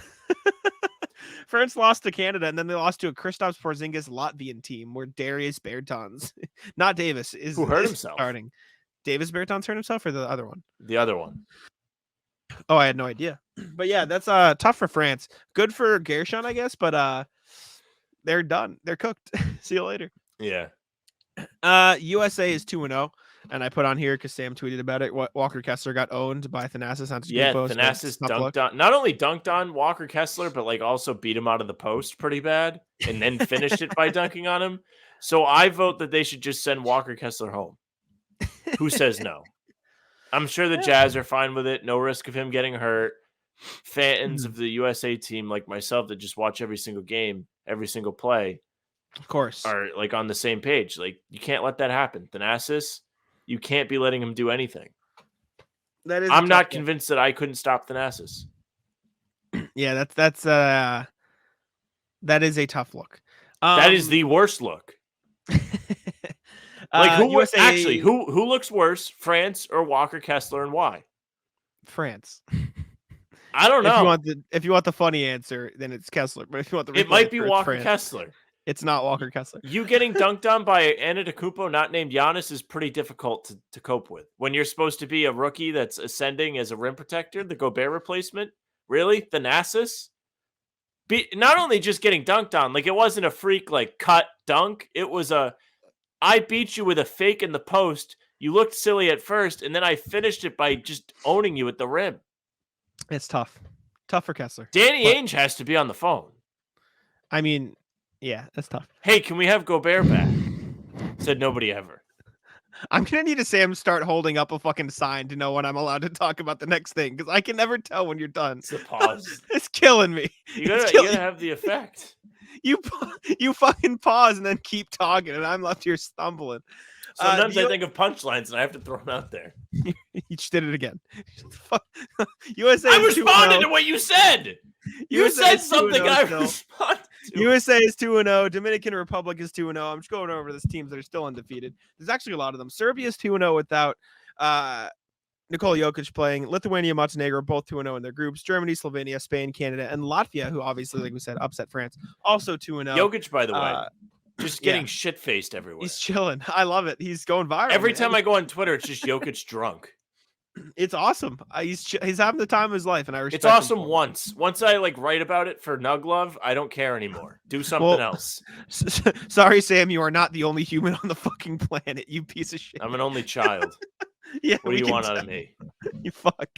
France lost to Canada, and then they lost to a Kristaps Porzingis Latvian team where Darius Bertans, not Davis, is who hurt himself. Starting. Davis Bertans hurt himself, or the other one? The other one. Oh, I had no idea. But yeah, that's tough for France. Good for Gershon, I guess, but they're done. They're cooked. See you later. Yeah. USA is 2-0. And I put on here because Sam tweeted about it. Walker Kessler got owned by Thanasis Antetokounmpo. Yeah, Thanasis not only dunked on Walker Kessler, but like also beat him out of the post pretty bad, and then finished it by dunking on him. So I vote that they should just send Walker Kessler home. Who says no? I'm sure the Jazz are fine with it. No risk of him getting hurt. Fans of the USA team like myself that just watch every single game, every single play, of course, are like on the same page. Like you can't let that happen. Thanasis. You can't be letting him do anything. I'm not convinced that I couldn't stop Thanasis. Yeah, that is a tough look. That is the worst look. Like who USA... who looks worse, France or Walker Kessler, and why? France. I don't know. If you want the funny answer, then it's Kessler. But if you want the it might be Walker Kessler. It's not Walker Kessler. You getting dunked on by Antetokounmpo, not named Giannis, is pretty difficult to cope with. When you're supposed to be a rookie that's ascending as a rim protector, the Gobert replacement, really? Thanasis? Not only just getting dunked on, like it wasn't a freak like cut dunk. It was I beat you with a fake in the post. You looked silly at first, and then I finished it by just owning you at the rim. It's tough. Tough for Kessler. Danny Ainge has to be on the phone. I mean... Yeah, that's tough. Hey, can we have Gobert back? Said nobody ever. I'm going to need a Sam start holding up a fucking sign to know when I'm allowed to talk about the next thing because I can never tell when you're done. It's a pause. It's killing me. You gotta have the effect. You fucking pause and then keep talking, and I'm left here stumbling. Sometimes I think of punchlines and I have to throw them out there. You just did it again. USA. I responded to what you said. You said something. I responded to. USA is 2-0. Dominican Republic is 2-0. I'm just going over the teams that are still undefeated. There's actually a lot of them. Serbia is 2-0 without Nikola Jokic playing. Lithuania, Montenegro, both 2-0 in their groups. Germany, Slovenia, Spain, Canada, and Latvia, who obviously, like we said, upset France, also 2-0. Jokic, by the way, just getting shit-faced everywhere. He's chilling. I love it. He's going viral. Every time I go on Twitter, it's just Jokic drunk. It's awesome. He's having the time of his life, and I respect. It's awesome once I like write about it for Nug Love, I don't care anymore. Do something else. Sorry, Sam, you are not the only human on the fucking planet. You piece of shit. I'm an only child. Yeah. What do you want out of me? You fuck.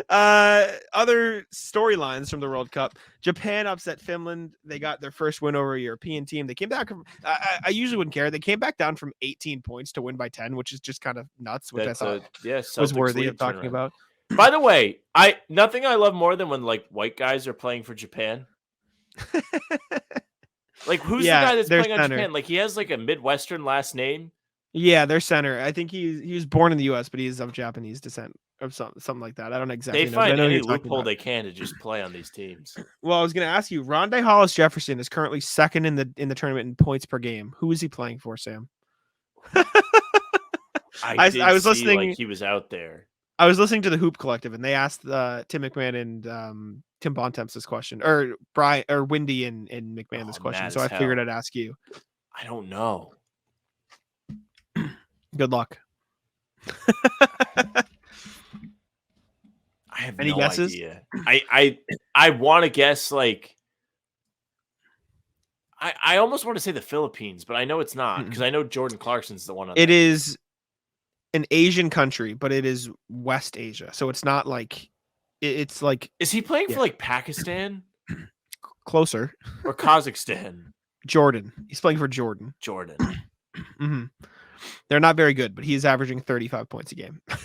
Other storylines from the World Cup. Japan upset Finland. They got their first win over a European team. They came back. I usually wouldn't care. They came back down from 18 points to win by 10, which is just kind of nuts. Which That's I thought Celtics was worthy of talking about. By the way, nothing I love more than when like white guys are playing for Japan. Like who's the guy that's playing on Japan? Like he has like a Midwestern last name. Yeah, their center. I think he was born in the U.S., but he's of Japanese descent or something like that. I don't exactly know. They find any loophole they can to just play on these teams. Well, I was going to ask you, Rondé Hollis Jefferson is currently second in the tournament in points per game. Who is he playing for, Sam? I was listening. Like he was out there. I was listening to the Hoop Collective, and they asked Tim McMahon and Tim Bontemps this question, or Brian or Wendy and McMahon this question. So I figured I'd ask you. I don't know. Good luck. I have Any no guesses? idea. I want to guess like I almost want to say the Philippines, but I know it's not because I know Jordan Clarkson's the one on It that team. is an Asian country, but it is West Asia, so it's not like it's like Is he playing for like Pakistan closer. or Kazakhstan? Jordan. He's playing for Jordan. Jordan. Mm-hmm. They're not very good, but he's averaging 35 points a game. This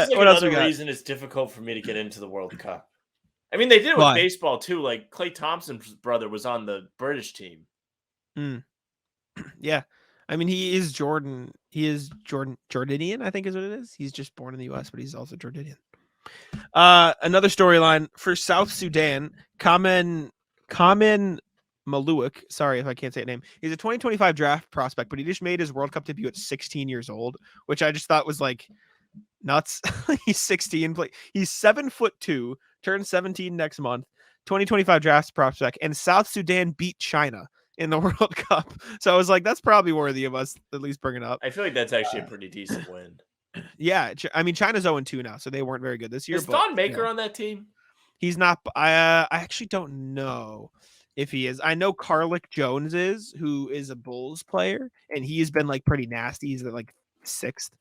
is like what else we another got? reason it's difficult for me to get into the World Cup. I mean, they did it with Why? baseball too. Like Klay Thompson's brother was on the British team. Yeah. I mean, he is Jordan. He is Jordanian, I think is what it is. He's just born in the U.S., but he's also Jordanian. Another storyline for South Sudan, Kamen Maluik. Sorry if I can't say his name. He's a 2025 draft prospect, but he just made his World Cup debut at 16 years old, which I just thought was like nuts. He's 16. He's 7'2", turns 17 next month. 2025 draft prospect, and South Sudan beat China in the World Cup. So I was like, that's probably worthy of us at least bringing up. I feel like that's actually a pretty decent win. Yeah, I mean China's 0-2 now, so they weren't very good this year. Is Thon Maker on that team? He's not. I actually don't know if he is. I know Carlick Jones is, who is a Bulls player, and he's been like pretty nasty. He's like 6th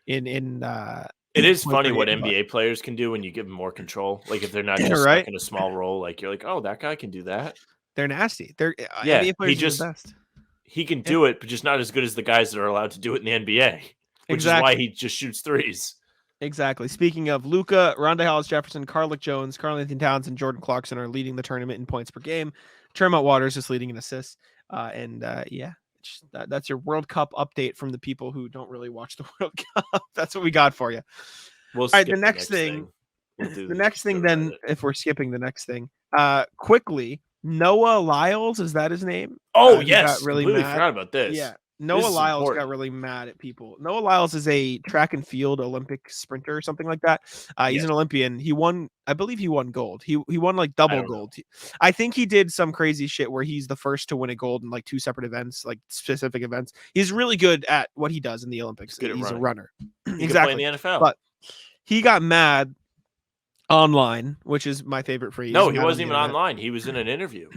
in. It is funny what NBA players can do when you give them more control. Like if they're not just stuck in a small role, like you're like, oh, that guy can do that. They're nasty. They're NBA players are the best. He can do it, but just not as good as the guys that are allowed to do it in the NBA. Which is why he just shoots threes. Exactly. Speaking of Luka, Rondae Hollis-Jefferson, Carlick Jones, Karl-Anthony Towns, and Jordan Clarkson are leading the tournament in points per game. Tremont Waters is leading in assists. That's your World Cup update from the people who don't really watch the World Cup. That's what we got for you. All right, the next thing. The next thing, then, if we're skipping the next thing, quickly, Noah Lyles, is that his name? Oh, yes. Got really completely mad. forgot about this. Yeah. Noah Lyles got really mad at people. Noah Lyles is a track and field Olympic sprinter or something like that. He's an Olympian. He won, I believe he won gold. He won like double gold. I think he did some crazy shit where he's the first to win a gold in like 2 separate events, like specific events. He's really good at what he does in the Olympics. He's a runner. He exactly. Play in the NFL. But he got mad online, which is my favorite phrase. No, he wasn't even online. He was in an interview.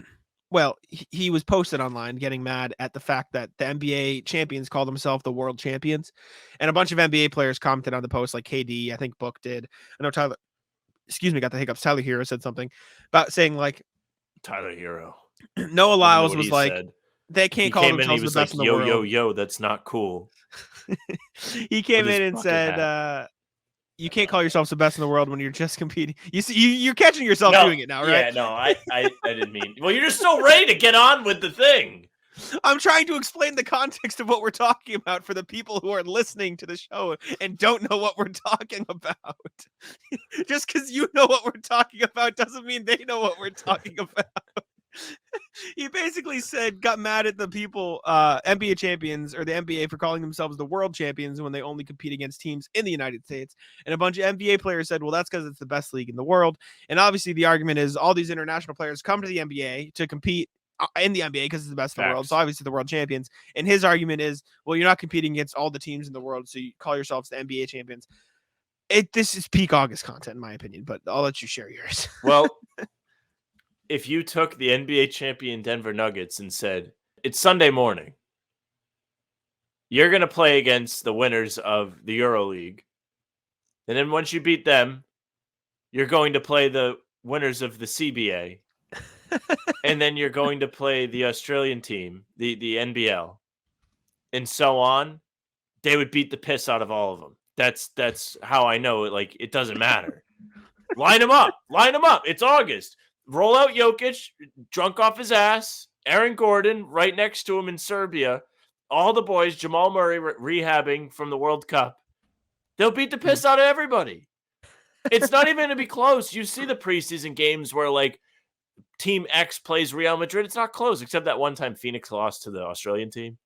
Well, he was posted online getting mad at the fact that the NBA champions call themselves the world champions. And a bunch of NBA players commented on the post, like KD, I think Book did. I know got the hiccups. Tyler Hero said something about saying like Tyler Hero. Noah Lyles was like, they can't call themselves the best in the world. Yo, that's not cool. He came in and said, you can't call yourself the best in the world when you're just competing. You see, you're catching yourself doing it now, right? Yeah, no, I didn't mean. Well, you're just so ready to get on with the thing. I'm trying to explain the context of what we're talking about for the people who are listening to the show and don't know what we're talking about. Just because you know what we're talking about doesn't mean they know what we're talking about. He basically got mad at the people, NBA champions or the NBA for calling themselves the world champions when they only compete against teams in the United States. And a bunch of NBA players said, well, that's because it's the best league in the world. And obviously the argument is all these international players come to the NBA to compete in the NBA because it's the best in the world. So obviously the world champions. And his argument is, well, you're not competing against all the teams in the world, so you call yourselves the NBA champions. This is peak August content, in my opinion, but I'll let you share yours. Well, if you took the NBA champion Denver Nuggets and said, it's Sunday morning, you're going to play against the winners of the EuroLeague. And then once you beat them, you're going to play the winners of the CBA. And then you're going to play the Australian team, the NBL, and so on. They would beat the piss out of all of them. That's how I know it. Like, it doesn't matter. Line them up. It's August. Roll out Jokic, drunk off his ass. Aaron Gordon right next to him in Serbia. All the boys, Jamal Murray rehabbing from the World Cup. They'll beat the piss out of everybody. It's not even going to be close. You see the preseason games where, like, Team X plays Real Madrid. It's not close, except that one time Phoenix lost to the Australian team.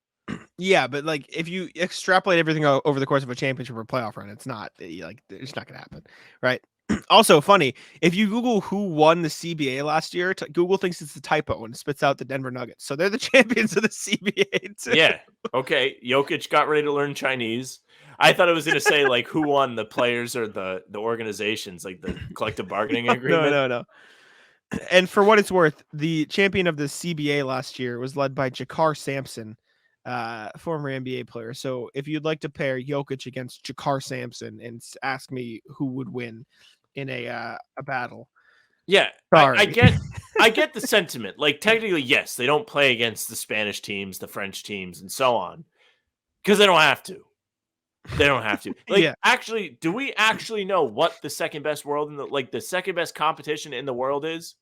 Yeah, but like if you extrapolate everything over the course of a championship or playoff run, it's not like it's not going to happen, right? Also funny, if you Google who won the CBA last year, Google thinks it's a typo and spits out the Denver Nuggets. So they're the champions of the CBA too. Yeah. Okay. Jokic got ready to learn Chinese. I thought it was going to say like who won, the players or the organizations, like the collective bargaining agreement. No. And for what it's worth, the champion of the CBA last year was led by Jakar Sampson, former NBA player. So if you'd like to pair Jokic against Jakar Sampson and ask me who would win in a battle, Yeah, sorry. I get the sentiment. Like technically, yes, they don't play against the Spanish teams, the French teams, and so on, because they don't have to. They don't have to. Like, Yeah. actually, do we actually know what the second best world in the second best competition in the world is?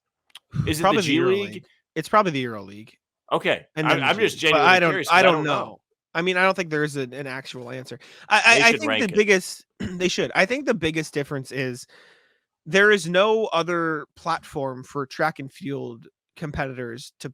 Is it Probably the G Euro League? It's probably the Euro League. Okay, And then I'm the just G League. But genuinely curious. I don't know. I mean, I don't think there's an actual answer. I should think rank the it. biggest they should. I think the biggest difference is there is no other platform for track and field competitors to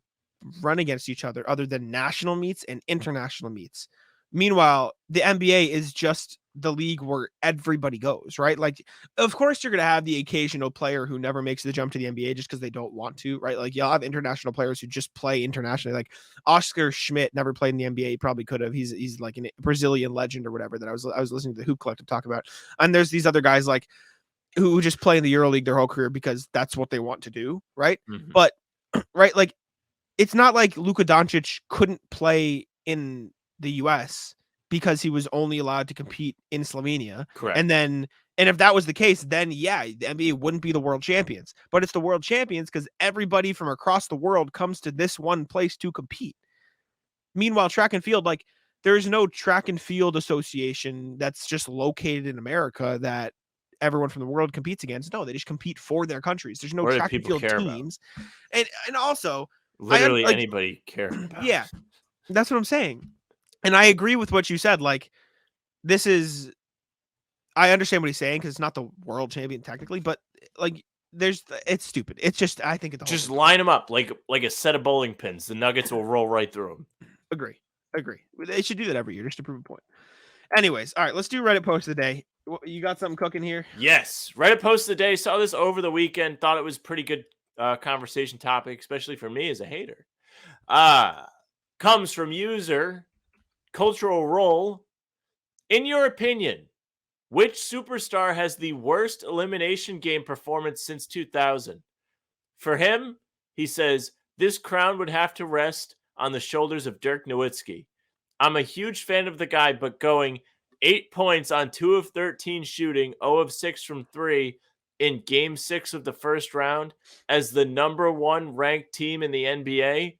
run against each other other than national meets and international meets. Meanwhile, the NBA is just the league where everybody goes, right? Like, of course, you're going to have the occasional player who never makes the jump to the NBA just because they don't want to, right? Like, you'll have international players who just play internationally. Like, Oscar Schmidt never played in the NBA. He probably could have. He's like a Brazilian legend or whatever that I was listening to the Hoop Collective talk about. And there's these other guys like who just play in the EuroLeague their whole career because that's what they want to do, right? Mhm. But right, like it's not like Luka Doncic couldn't play in the US because he was only allowed to compete in Slovenia. Correct. And if that was the case, then yeah, the NBA wouldn't be the world champions. But it's the world champions because everybody from across the world comes to this one place to compete. Meanwhile, track and field, like there's no track and field association that's just located in America that everyone from the world competes against. No, they just compete for their countries. There's no What do track and people field care about? teams. And also, Literally like, anybody care about. yeah, that's what I'm saying. And I agree with what you said. Like, this is, I understand what he's saying because it's not the world champion technically, but like, it's stupid. It's just, I think it's Just line them up like a set of bowling pins. The Nuggets will roll right through them. Agree. They should do that every year just to prove a point. Anyways, all right, let's do Reddit post of the day. You got something cooking here? Yes. Reddit post of the day. Saw this over the weekend. Thought it was pretty good conversation topic, especially for me as a hater. Comes from user Cultural Roll. In your opinion, which superstar has the worst elimination game performance since 2000? For him, he says, this crown would have to rest on the shoulders of Dirk Nowitzki. I'm a huge fan of the guy, but going 8 points on 2 of 13 shooting, 0 of 6 from 3 in Game 6 of the first round as the number 1 ranked team in the NBA,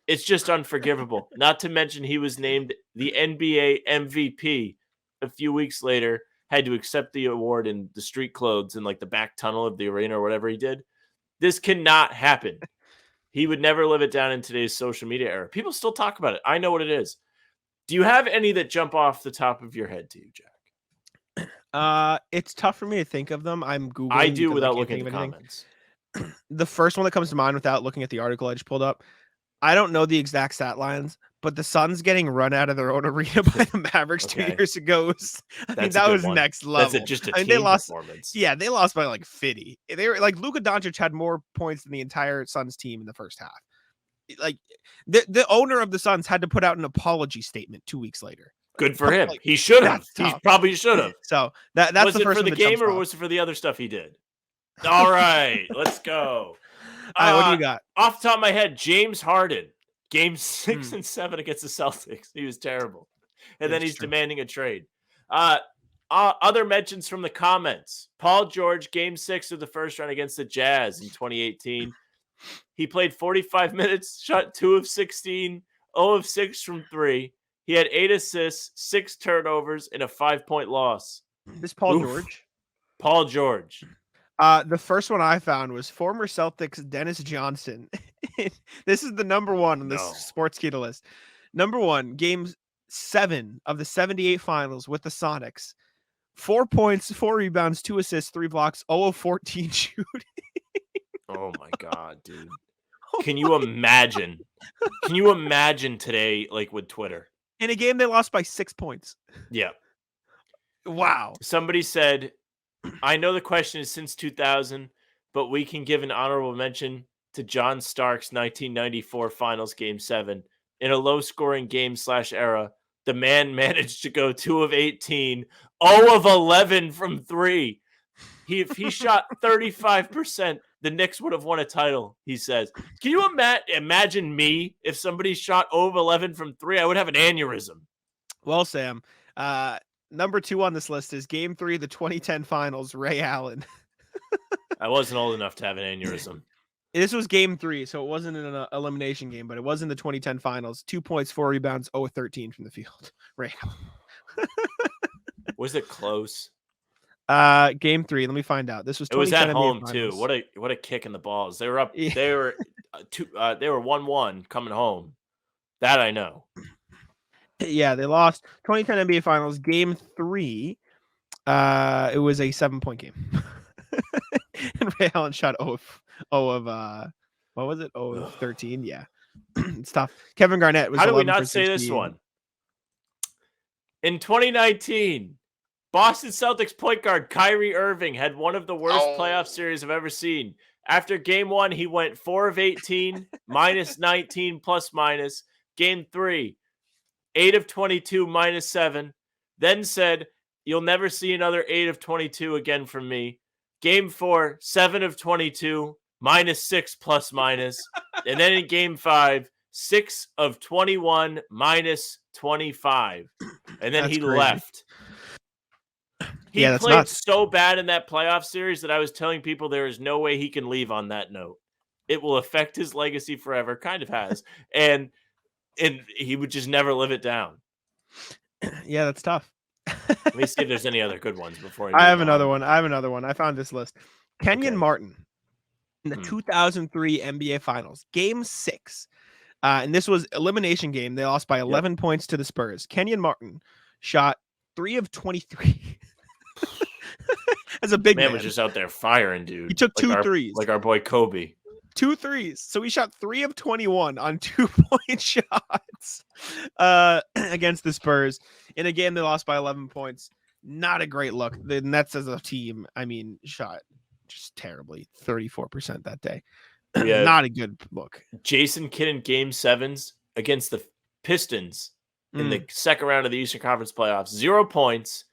it's just unforgivable. Not to mention he was named the NBA MVP a few weeks later, had to accept the award in the street clothes in like the back tunnel of the arena or whatever he did. This cannot happen. He would never live it down in today's social media era. People still talk about it. I know what it is. Do you have any that jump off the top of your head to you, Jack? It's tough for me to think of them. I'm Googling. I do because without can't looking think at of the anything. comments. The first one that comes to mind without looking at the article I just pulled up, I don't know the exact stat lines, but the Suns getting run out of their own arena by the Mavericks 2 Okay. years ago. I mean, That's a that good was one. next level. That's just a I mean, team they lost. performance. Yeah, they lost by like 50. They were like Luka Doncic had more points than the entire Suns team in the first half. Like the owner of the Suns had to put out an apology statement 2 weeks later. Good for him. Like, He should have. that's He tough. probably should have. So that's Was the it first for one the that game jumps or off. was it for the other stuff he did? All right, let's go. All right, what do you got? Off the top of my head, James Harden, Game 6 and 7 against the Celtics. He was terrible, and then It's he's true. demanding a trade. Other mentions from the comments: Paul George, Game 6 of the first round against the Jazz in 2018. He played 45 minutes, shot 2 of 16, 0 of 6 from 3. He had 8 assists, 6 turnovers, and a 5-point loss. This Paul Oof. George. Paul George. The first one I found was former Celtics Dennis Johnson. This is the number one on this No. sports keto list. Number 1, Game 7 of the 78 finals with the Sonics. 4 points, 4 rebounds, 2 assists, 3 blocks, 0 of 14 shooting. Oh my God, dude. Can you imagine? Can you imagine today, like with Twitter? In a game they lost by 6 points. Yeah. Wow. Somebody said I know the question is since 2000, but we can give an honorable mention to John Stark's 1994 Finals Game 7. In a low-scoring game/era, the man managed to go 2 of 18, 0 of 11 from 3. If he shot 35%, the Knicks would have won a title, he says. Can you imagine me if somebody shot 0 of 11 from 3? I would have an aneurysm. Well, Sam, number 2 on this list is Game 3 of the 2010 Finals, Ray Allen. I wasn't old enough to have an aneurysm. This was Game 3, so it wasn't an elimination game, but it was in the 2010 Finals. 2 points, 4 rebounds, 0 of 13 from the field. Ray Allen. Was it close? Game 3. Let me find out. This was. It was at 2010 home NBA too. Finals. What a kick in the balls. They were up. Yeah. They were 1-1 coming home. That I know. Yeah, they lost 2010 NBA Finals Game 3. It was a 7-point game. And Ray Allen shot 0 of what was it? 0 of 13. Yeah, it's tough. Kevin Garnett was. How do we 11 for not say this 16. one? In 2019, Boston Celtics point guard Kyrie Irving had one of the worst playoff series I've ever seen. After game 1, he went 4 of 18, minus 19 plus minus. Game 3, 8 of 22, minus 7. Then said, "You'll never see another 8 of 22 again from me." Game 4, 7 of 22, minus 6 plus minus. And then in game 5, 6 of 21, minus 25. And then That's he crazy. left. He Yeah, that's played nuts. so bad in that playoff series that I was telling people there is no way he can leave on that note. It will affect his legacy forever. Kind of has. And he would just never live it down. Yeah, that's tough. Let me see if there's any other good ones before I have another one. I found this list. Kenyon Okay. Martin in the 2003 NBA Finals, Game 6. And this was elimination game. They lost by 11 points to the Spurs. Kenyon Martin shot 3 of 23. As a big man. was just out there firing, dude. He took like 2 threes. Like our boy Kobe. 2 threes. So he shot 3 of 21 on 2-point shots against the Spurs. In a game they lost by 11 points. Not a great look. The Nets as a team, I mean, shot just terribly. 34% that day. Yeah. Not a good look. Jason Kidd in game 7s against the Pistons in the second round of the Eastern Conference playoffs. 0 points,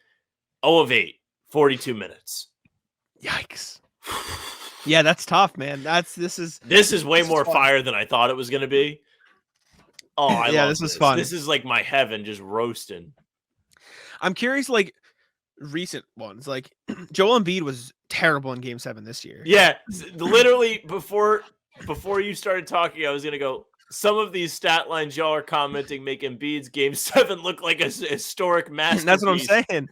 0 of 8, 42 minutes. Yikes. Yeah, that's tough, man. This is way more fire than I thought it was going to be. Oh, I love this was fun. This is like my heaven, just roasting. I'm curious, like recent ones, like Joel Embiid was terrible in Game 7 this year. Yeah, literally before you started talking, I was going to go, some of these stat lines y'all are commenting make Embiid's Game 7 look like a historic masterpiece. That's what I'm saying.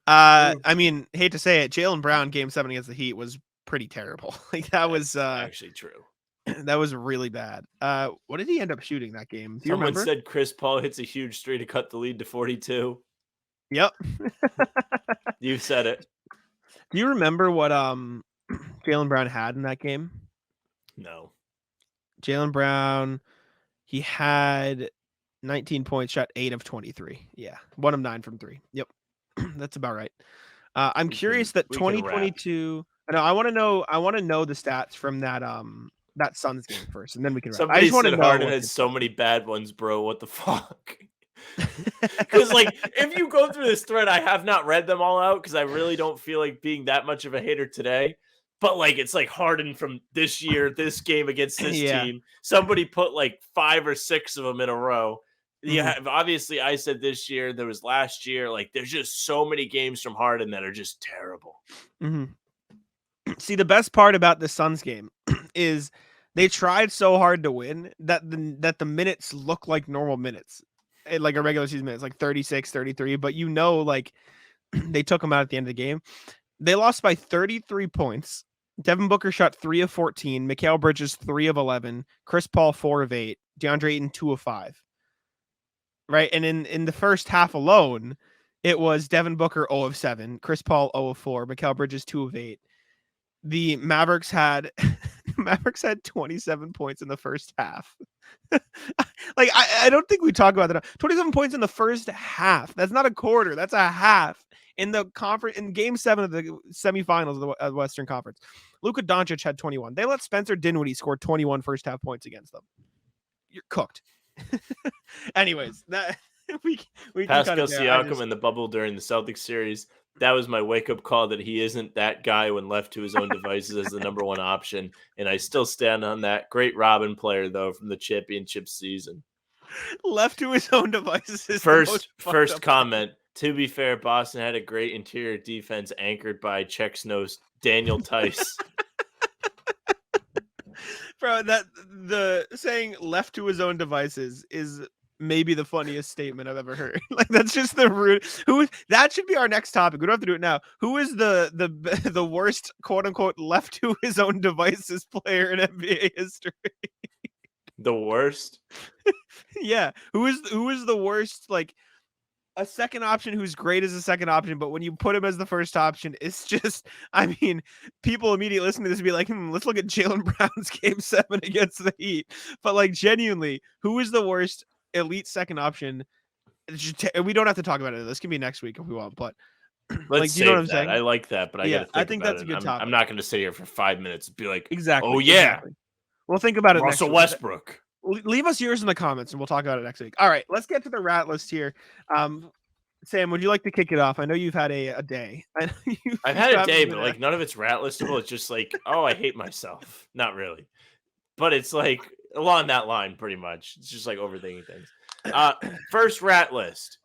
I mean, hate to say it, Jaylen Brown Game 7 against the Heat was pretty terrible. Like that was actually true. That was really bad. What did he end up shooting that game? Do you Someone remember? said Chris Paul hits a huge three to cut the lead to 42. Yep. You said it. Do you remember what Jaylen Brown had in that game? No. Jaylen Brown, he had 19 points, shot 8 of 23. Yeah, 1 of 9 from 3. Yep. That's about right. I'm curious that 2022. No, I want to know the stats from that Suns game first, and then we can. Somebody I just want to said know. Harden had so many bad ones, bro. What the fuck? Because like, if you go through this thread, I have not read them all out because I really don't feel like being that much of a hater today. But like, it's like Harden from this year, this game against this team. Somebody put like 5 or 6 of them in a row. Yeah, obviously I said this year, there was last year. Like, there's just so many games from Harden that are just terrible. See, the best part about the Suns game is they tried so hard to win that the minutes look like normal minutes, like a regular season minutes, like 36, 33. But like they took them out at the end of the game. They lost by 33 points. Devin Booker shot 3 of 14. Mikal Bridges 3 of 11. Chris Paul 4 of 8. DeAndre Ayton 2 of 5. Right, and in the first half alone, it was Devin Booker 0 of 7. Chris Paul 0 of 4. Mikal Bridges 2 of 8. The Mavericks had Mavericks had 27 points in the first half. Like, I don't think we talk about that. 27 points in the first half. That's not a quarter. That's a half. In the conference, in Game 7 of the semifinals of the Western Conference, Luka Doncic had 21. They let Spencer Dinwiddie score 21 first half points against them. You're cooked. Anyways, that we Pascal Siakam in the bubble during the Celtics series. That was my wake-up call that he isn't that guy when left to his own devices as the number one option. And I still stand on that. Great Robin player, though, from the championship season. Left to his own devices. Is first comment. To be fair, Boston had a great interior defense anchored by Czech's nose Daniel Tice. Bro, that the saying left to his own devices is maybe the funniest statement I've ever heard. Like, that's just the root. That should be our next topic. We don't have to do it now. Who is the worst quote unquote left to his own devices player in NBA history? The worst? Yeah. Who is the worst, like, a second option who's great as a second option, but when you put him as the first option, it's just, I mean, people immediately listening to this would be like, let's look at Jaylen Brown's Game 7 against the Heat. But, like, genuinely, who is the worst elite second option? We don't have to talk about it. This can be next week if we want, but let's you know what I'm that. saying? I like that, but I think that's a good topic. I'm not going to sit here for 5 minutes and be like, exactly. Oh yeah, exactly. We'll think about it. Russell Westbrook. Leave us yours in the comments, and we'll talk about it next week. All right, let's get to the rat list here. Sam, would you like to kick it off? I know you've had a day. I've had a day, but like none of it's rat listable. It's just like, oh, I hate myself. Not really, but it's like along that line, pretty much. It's just like overthinking things. First rat list.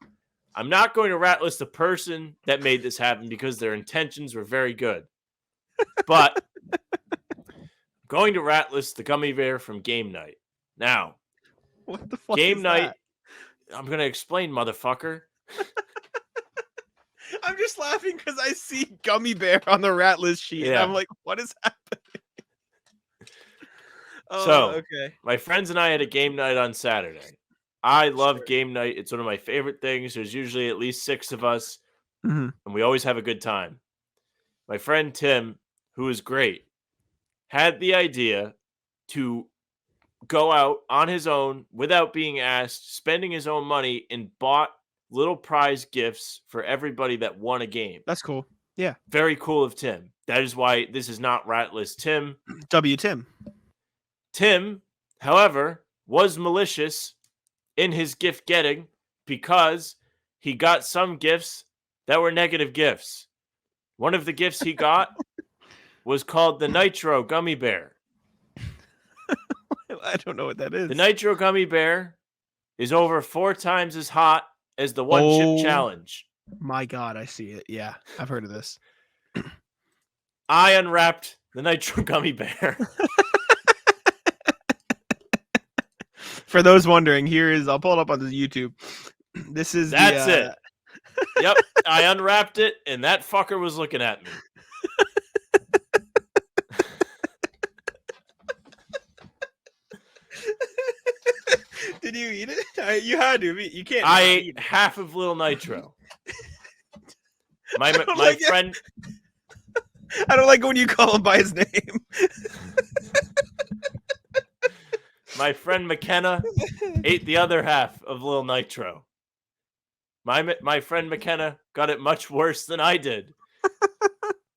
I'm not going to rat list the person that made this happen because their intentions were very good, but I'm going to rat list the gummy bear from game night. Now, what the fuck game is night? That? I'm going to explain, motherfucker. I'm just laughing because I see gummy bear on the rat list sheet. Yeah. I'm like, what is happening? Okay. My friends and I had a game night on Saturday. I love game night. It's one of my favorite things. There's usually at least 6 of us, and we always have a good time. My friend Tim, who is great, had the idea to go out on his own without being asked, spending his own money, and bought little prize gifts for everybody that won a game. That's cool. Yeah. Very cool of Tim. That is why this is not rat list Tim. Tim. Tim, however, was malicious in his gift getting because he got some gifts that were negative gifts. One of the gifts he got was called the Nitro Gummy Bear. I don't know what that is. The Nitro Gummy Bear is over 4 times as hot as the one chip challenge. My God, I see it. Yeah, I've heard of this. I unwrapped the Nitro Gummy Bear. For those wondering, I'll pull it up on the YouTube. That's it. Yep, I unwrapped it, and that fucker was looking at me. Did you eat it? You had to. You can't. I ate half of Little Nitro. My friend. I don't like when you call him by his name. My friend McKenna ate the other half of Little Nitro. My friend McKenna got it much worse than I did.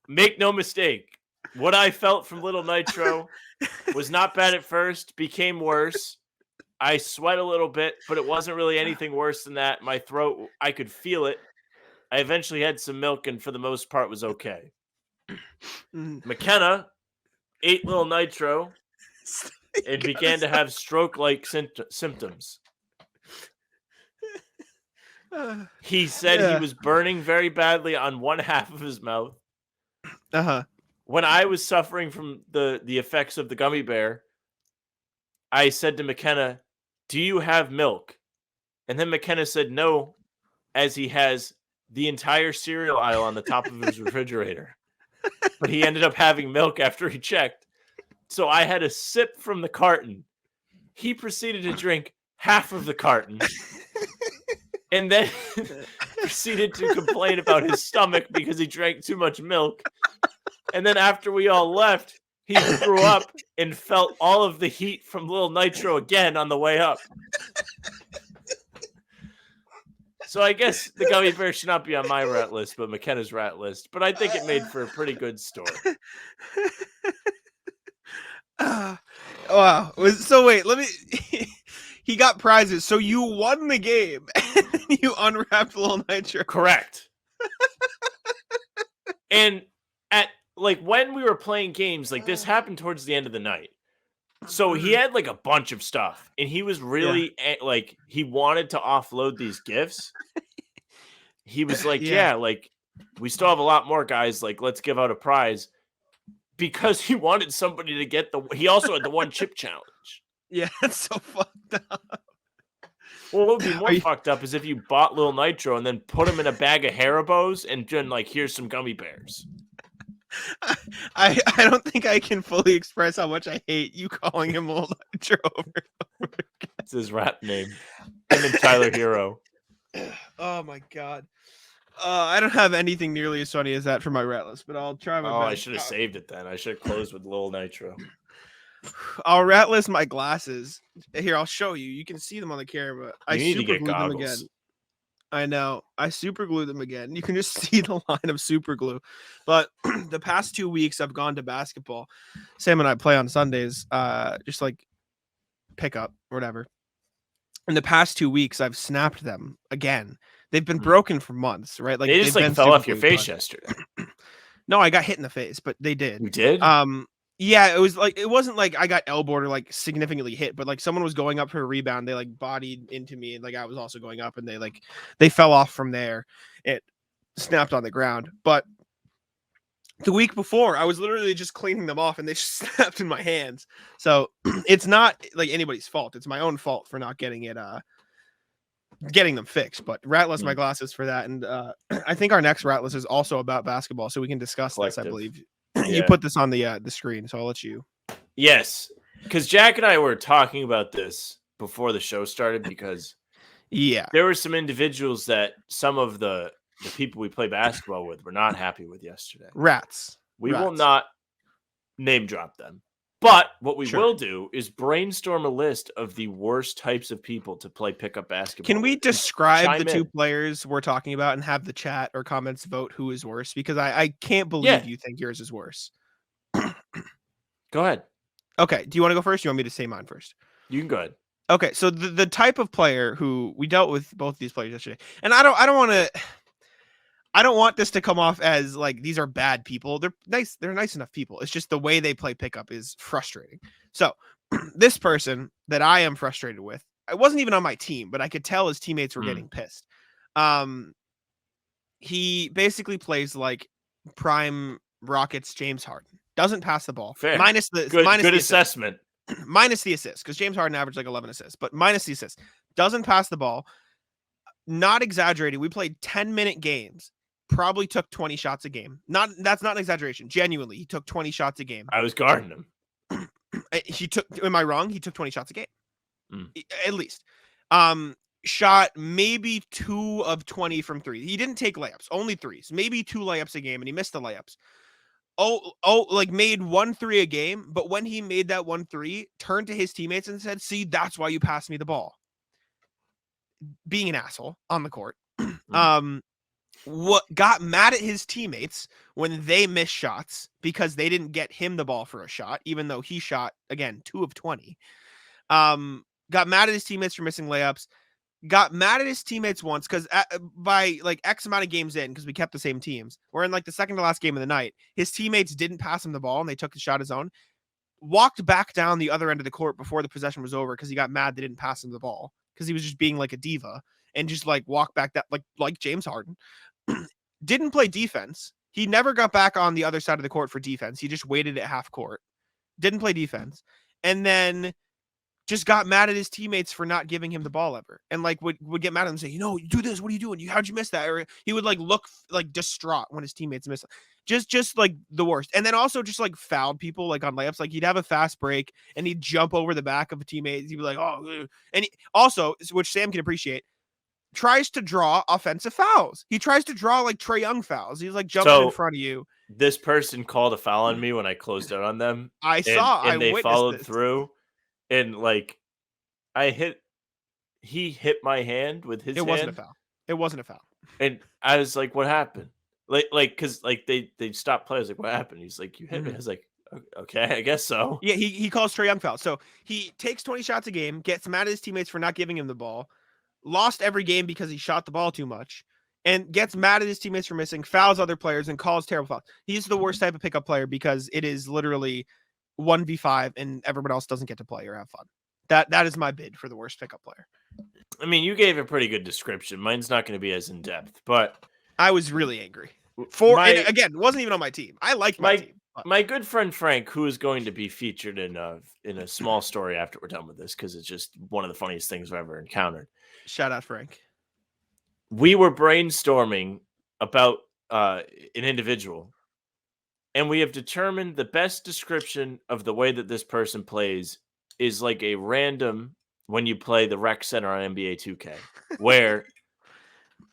Make no mistake. What I felt from Little Nitro was not bad at first, became worse. I sweat a little bit, but it wasn't really anything worse than that. My throat, I could feel it. I eventually had some milk, and for the most part was okay. McKenna ate Little Nitro and began to have stroke-like symptoms. He said he was burning very badly on one half of his mouth. When I was suffering from the effects of the gummy bear, I said to McKenna, "Do you have milk?" And then McKenna said no, as he has the entire cereal aisle on the top of his refrigerator. But he ended up having milk after he checked. So I had a sip from the carton. He proceeded to drink half of the carton. And then proceeded to complain about his stomach because he drank too much milk. And then after we all left, he threw up and felt all of the heat from Lil Nitro again on the way up. So I guess the gummy bear should not be on my rat list, but McKenna's rat list. But I think it made for a pretty good story. Wow. So wait, let me. He got prizes. So you won the game. And you unwrapped Lil Nitro. Correct. And at like when we were playing games, like this happened towards the end of the night. So he had like a bunch of stuff, and he was really like he wanted to offload these gifts. He was like, yeah, like we still have a lot more, guys. Like, let's give out a prize, because he wanted somebody to get the. He also had the one chip challenge. Yeah, that's so fucked up. Well, what would be more fucked up is if you bought Lil Nitro and then put him in a bag of Haribos and then like, here's some gummy bears. I don't think I can fully express how much I hate you calling him Lil Nitro over. It's his rap name. Him and Tyler Hero. Oh my god. I don't have anything nearly as funny as that for my rat list, but I'll try my best. I should have saved it then. I should have closed with Lil Nitro. I'll rat list my glasses. Here, I'll show you. You can see them on the camera. I need to super get glued them again. goggles. I know. I super glue them again. You can just see the line of super glue. But the past 2 weeks I've gone to basketball. Sam and I play on Sundays, just like pick up or whatever. In the past 2 weeks I've snapped them again. They've been broken for months, right? Like they just like fell off your face yesterday. No, I got hit in the face, but they did. You did? Yeah, it was like it wasn't like I got elbowed or like significantly hit, but like someone was going up for a rebound, they like bodied into me, and like I was also going up, and they fell off from there. It snapped on the ground. But the week before, I was literally just cleaning them off, and they snapped in my hands. So it's not like anybody's fault. It's my own fault for not getting them fixed. But ratless my glasses for that, and I think our next ratless is also about basketball, so we can discuss this. I believe. You put this on the screen, so I'll let you. Yes, because Jack and I were talking about this before the show started, because there were some individuals that some of the people we play basketball with were not happy with yesterday. Rats. We will not name drop them. But what we will do is brainstorm a list of the worst types of people to play pickup basketball. Can we describe the two players we're talking about and have the chat or comments vote who is worse? Because I can't believe you think yours is worse. Go ahead. Okay. Do you want to go first? Or you want me to say mine first? You can go ahead. Okay. So the type of player who we dealt with both these players yesterday, and I don't want this to come off as like these are bad people. They're nice. They're nice enough people. It's just the way they play pickup is frustrating. So this person that I am frustrated with, I wasn't even on my team, but I could tell his teammates were getting pissed. He basically plays like prime Rockets James Harden. Doesn't pass the ball. Fair. Minus the good assessment. Minus the assists, because James Harden averaged like 11 assists, but minus the assists. Doesn't pass the ball. Not exaggerating. We played 10-minute games. Probably took 20 shots a game. That's not an exaggeration. Genuinely, he took 20 shots a game. I was guarding him. Am I wrong? He took 20 shots a game. At least. Shot maybe 2 of 20 from 3. He didn't take layups, only threes. Maybe 2 layups a game, and he missed the layups. Like made 1 3 a game, but when he made that 1 3, turned to his teammates and said, "See, that's why you passed me the ball." Being an asshole on the court. What got mad at his teammates when they missed shots because they didn't get him the ball for a shot, even though he shot again 2 of 20. Got mad at his teammates for missing layups. Got mad at his teammates once because by like X amount of games in, because we kept the same teams, we're in like the second to last game of the night. His teammates didn't pass him the ball and they took the shot his own. Walked back down the other end of the court before the possession was over because he got mad they didn't pass him the ball because he was just being like a diva and just like walked back that like James Harden. Didn't play defense. He never got back on the other side of the court for defense. He just waited at half court. Didn't play defense. And then just got mad at his teammates for not giving him the ball ever. And like would get mad at him and say, you do this. What are you doing? How'd you miss that? Or he would like look like distraught when his teammates miss. Just like the worst. And then also just like fouled people like on layups. Like he'd have a fast break and he'd jump over the back of a teammate. He'd be like, oh, and he, also, which Sam can appreciate, tries to draw offensive fouls. He tries to draw like Trae Young fouls. He's like jumping in front of you. This person called a foul on me when I closed out on them. I They witnessed followed this. through, and like he hit my hand with his hand. It wasn't a foul. And I was like, what happened? Because they stopped play. I was like, what happened? He's like, you hit me. I was like, okay, I guess so. Yeah, he calls Trae Young foul. So he takes 20 shots a game, gets mad at his teammates for not giving him the ball, lost every game because he shot the ball too much, and gets mad at his teammates for missing, fouls other players, and calls terrible fouls. He's the worst type of pickup player because it is literally 1v5 and everyone else doesn't get to play or have fun. That is my bid for the worst pickup player. I mean, you gave a pretty good description. Mine's not going to be as in depth, but I was really angry. And again, it wasn't even on my team. I liked my team. My good friend Frank, who is going to be featured in a small story after we're done with this, because it's just one of the funniest things I've ever encountered. Shout out Frank. We were brainstorming about an individual, and we have determined the best description of the way that this person plays is like a random when you play the rec center on NBA 2K, where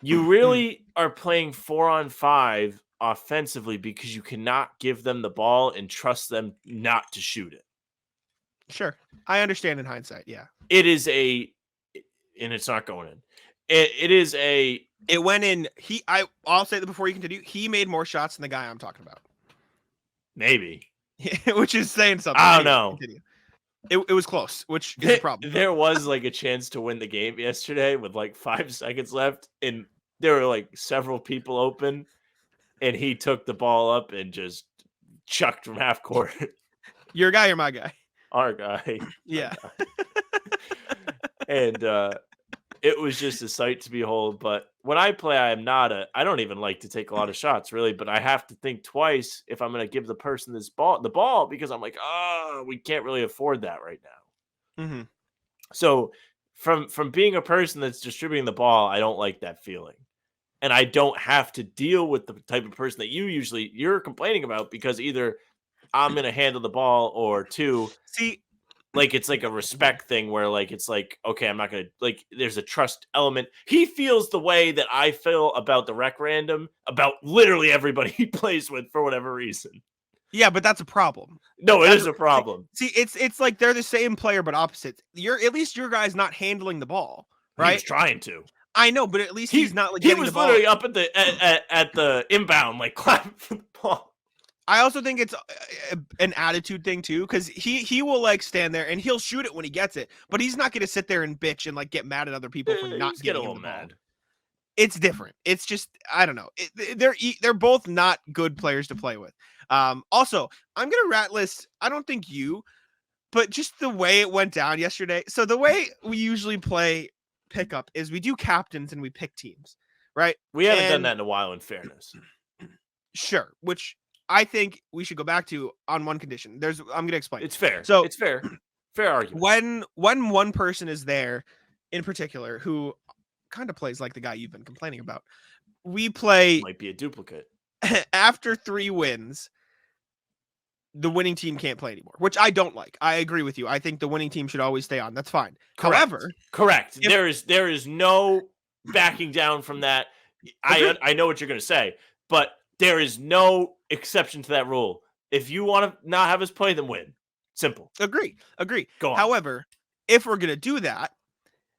you really are playing 4-on-5 offensively because you cannot give them the ball and trust them not to shoot it. Sure. I understand in hindsight. Yeah. And it's not going in. It went in. I'll say that before you continue, he made more shots than the guy I'm talking about. Maybe. Which is saying something. I don't know. Continue. It was close, which is a problem. There was like a chance to win the game yesterday with like 5 seconds left, and there were like several people open, and he took the ball up and just chucked from half court. Your guy or my guy? Our guy. Yeah. Our guy. And it was just a sight to behold. But when I play, I don't even like to take a lot of shots, really, but I have to think twice if I'm going to give the person the ball, because I'm like, we can't really afford that right now. Mm-hmm. So from being a person that's distributing the ball, I don't like that feeling. And I don't have to deal with the type of person that you're complaining about, because either I'm going to handle the ball, or two, like it's like a respect thing where like it's like, okay, I'm not going to, like, there's a trust element. He feels the way that I feel about the rec random, about literally everybody he plays with for whatever reason. Yeah, but that's a problem. No, it is a problem. See, it's like they're the same player but opposites. At least your guy's not handling the ball, right? He's trying to. I know, but at least he's not like he getting was the ball. literally up at the inbound, like clapping for the ball. I also think it's an attitude thing too, because he will like stand there and he'll shoot it when he gets it, but he's not going to sit there and bitch and like get mad at other people for not getting him the ball. It's different. It's just, I don't know. They're both not good players to play with. Also, I'm gonna rat list. I don't think but just the way it went down yesterday. So the way we usually play pickup is we do captains and we pick teams, right? We haven't done that in a while, in fairness. Sure, which I think we should go back to on one condition. I'm going to explain. It's fair. So it's fair. Fair argument. When one person is there in particular who kind of plays like the guy you've been complaining about, we play might be a duplicate. After 3 wins, the winning team can't play anymore, which I don't like. I agree with you. I think the winning team should always stay on. That's fine. Correct. There is no backing down from that. I know what you're going to say, but there is no exception to that rule. If you want to not have us play, then win. Simple. Agree. Go on. However, if we're going to do that,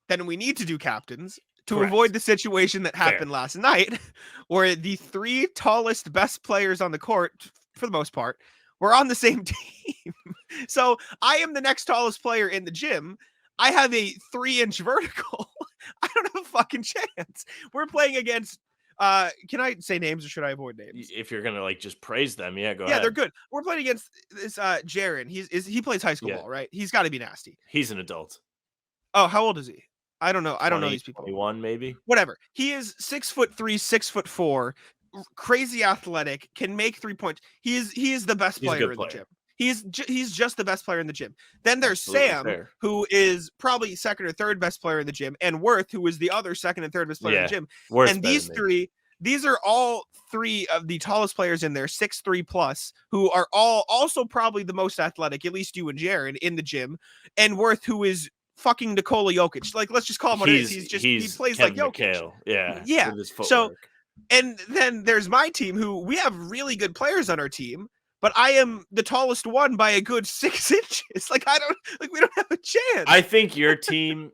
then we need to do captains to Correct. avoid the situation that happened last night, where the 3 tallest best players on the court, for the most part, were on the same team. So I am the next tallest player in the gym. I have a 3-inch vertical. I don't have a fucking chance. We're playing against can I say names or should I avoid names? If you're gonna like just praise them, yeah, go ahead. Yeah, they're good. We're playing against this Jaron. He plays high school ball, right? He's got to be nasty. He's an adult. Oh, how old is he? I don't know. I don't know these people. 21, maybe. Whatever. He is 6'3", 6'4", crazy athletic, can make 3 points. He is the best player in the gym. He's just the best player in the gym. Then there's Sam, who is probably second or third best player in the gym, and Worth, who is the other second and third best player in the gym. And these are all 3 of the tallest players in there, 6'3" plus, who are all also probably the most athletic, at least you and Jaron, in the gym. And Worth, who is fucking Nikola Jokic. Like, let's just call him what it is. He plays Kevin like Jokic. McHale. Yeah. Yeah. With his footwork. So, and then there's my team, who we have really good players on our team, but I am the tallest one by a good 6 inches. Like, we don't have a chance. I think your team.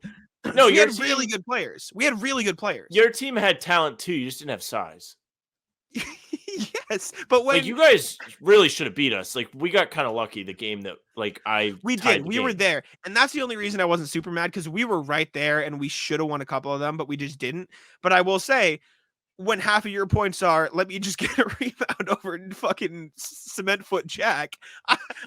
No, we your had team, really good players. We had really good players. Your team had talent too. You just didn't have size. Yes, but when like you guys really should have beat us. Like we got kind of lucky the game that we did. We were there, and that's the only reason I wasn't super mad, because we were right there and we should have won a couple of them, but we just didn't. But I will say, when half of your points are, let me just get a rebound over fucking cement foot Jack,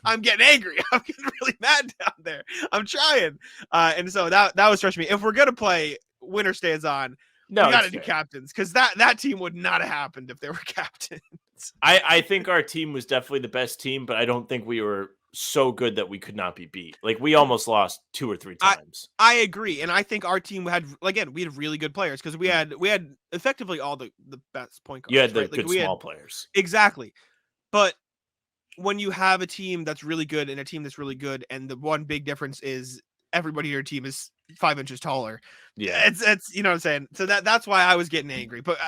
I'm getting angry. I'm getting really mad down there. I'm trying. And so that was frustrating me. If we're going to play winner stays on, we got to do captains, because that team would not have happened if they were captains. I think our team was definitely the best team, but I don't think we were so good that we could not be beat. Like we almost lost 2 or 3 times. I agree, and I think our team we had really good players, because we had effectively all the best point guards. You had the right? good small players. Exactly. But when you have a team that's really good and a team that's really good, and the one big difference is everybody on your team is 5 inches taller. Yeah, it's you know what I'm saying. So that's why I was getting angry. But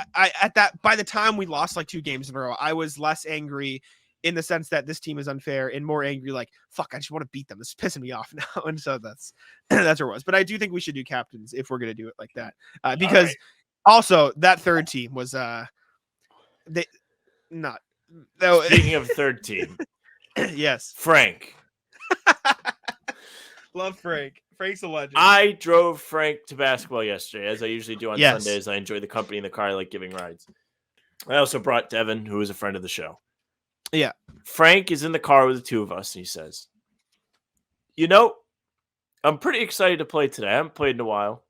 by the time we lost like 2 games in a row, I was less angry in the sense that this team is unfair, and more angry like, fuck, I just want to beat them. This is pissing me off now. And so that's where it was. But I do think we should do captains if we're gonna do it like that, because also that third team was Speaking of third team, yes, Frank. Love Frank. Frank's a legend. I drove Frank to basketball yesterday, as I usually do on Sundays. I enjoy the company in the car. I like giving rides. I also brought Devin, who is a friend of the show. Yeah. Frank is in the car with the two of us, and he says, I'm pretty excited to play today. I haven't played in a while.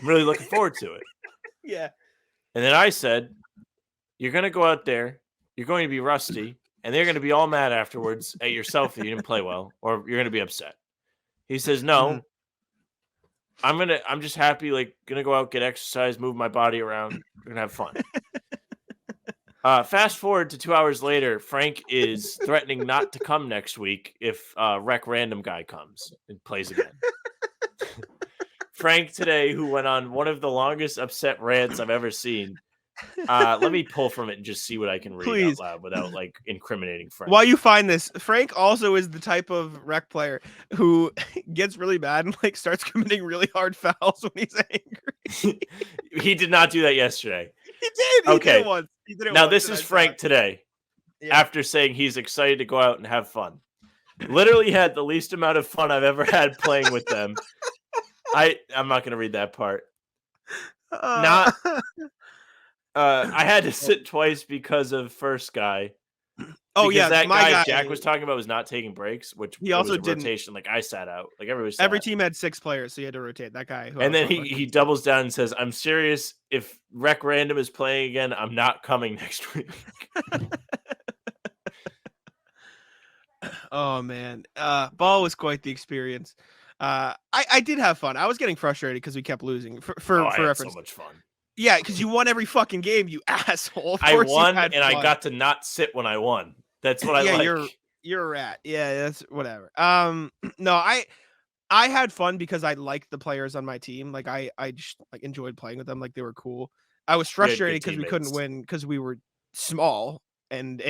I'm really looking forward to it. Yeah. And then I said, you're going to go out there. You're going to be rusty, and they're going to be all mad afterwards at yourself that you didn't play well, or you're going to be upset. He says, no, I'm just happy, like, going to go out, get exercise, move my body around. We're going to have fun. Fast forward to 2 hours later, Frank is threatening not to come next week if Rec Random guy comes and plays again. Frank today, who went on one of the longest upset rants I've ever seen. Let me pull from it and just see what I can read out loud without like incriminating Frank. While you find this, Frank also is the type of rec player who gets really mad and like starts committing really hard fouls when he's angry. He did not do that yesterday. He did. He did it once. Now this is Frank today. Yeah. After saying he's excited to go out and have fun. Literally had the least amount of fun I've ever had playing with them. I'm not going to read that part. I had to sit twice because of first guy. Oh yeah, that guy Jack was talking about was not taking breaks, which he also was a didn't. Rotation. Like I sat out. Like every team had 6 players, so you had to rotate that guy. And then he doubles down and says, "I'm serious. If Rec Random is playing again, I'm not coming next week." Oh man, ball was quite the experience. I did have fun. I was getting frustrated because we kept losing. For reference, so much fun. Yeah, because you won every fucking game, you asshole. I won, and fun. I got to not sit when I won. That's what I like. You're a rat. Yeah, that's whatever. No, I had fun because I liked the players on my team. Like I just like enjoyed playing with them. Like they were cool. I was frustrated because we couldn't win because we were small and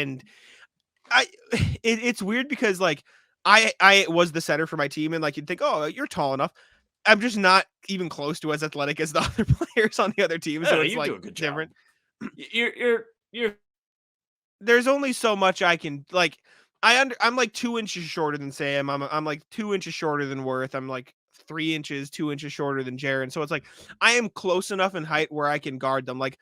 it's weird because like I was the center for my team, and like you'd think, oh, you're tall enough. I'm just not even close to as athletic as the other players on the other team. So it's like different. You're there's only so much I can like. I'm like 2 inches shorter than Sam. I'm like 2 inches shorter than Worth. I'm like 2 inches shorter than Jaron. So it's like I am close enough in height where I can guard them. Like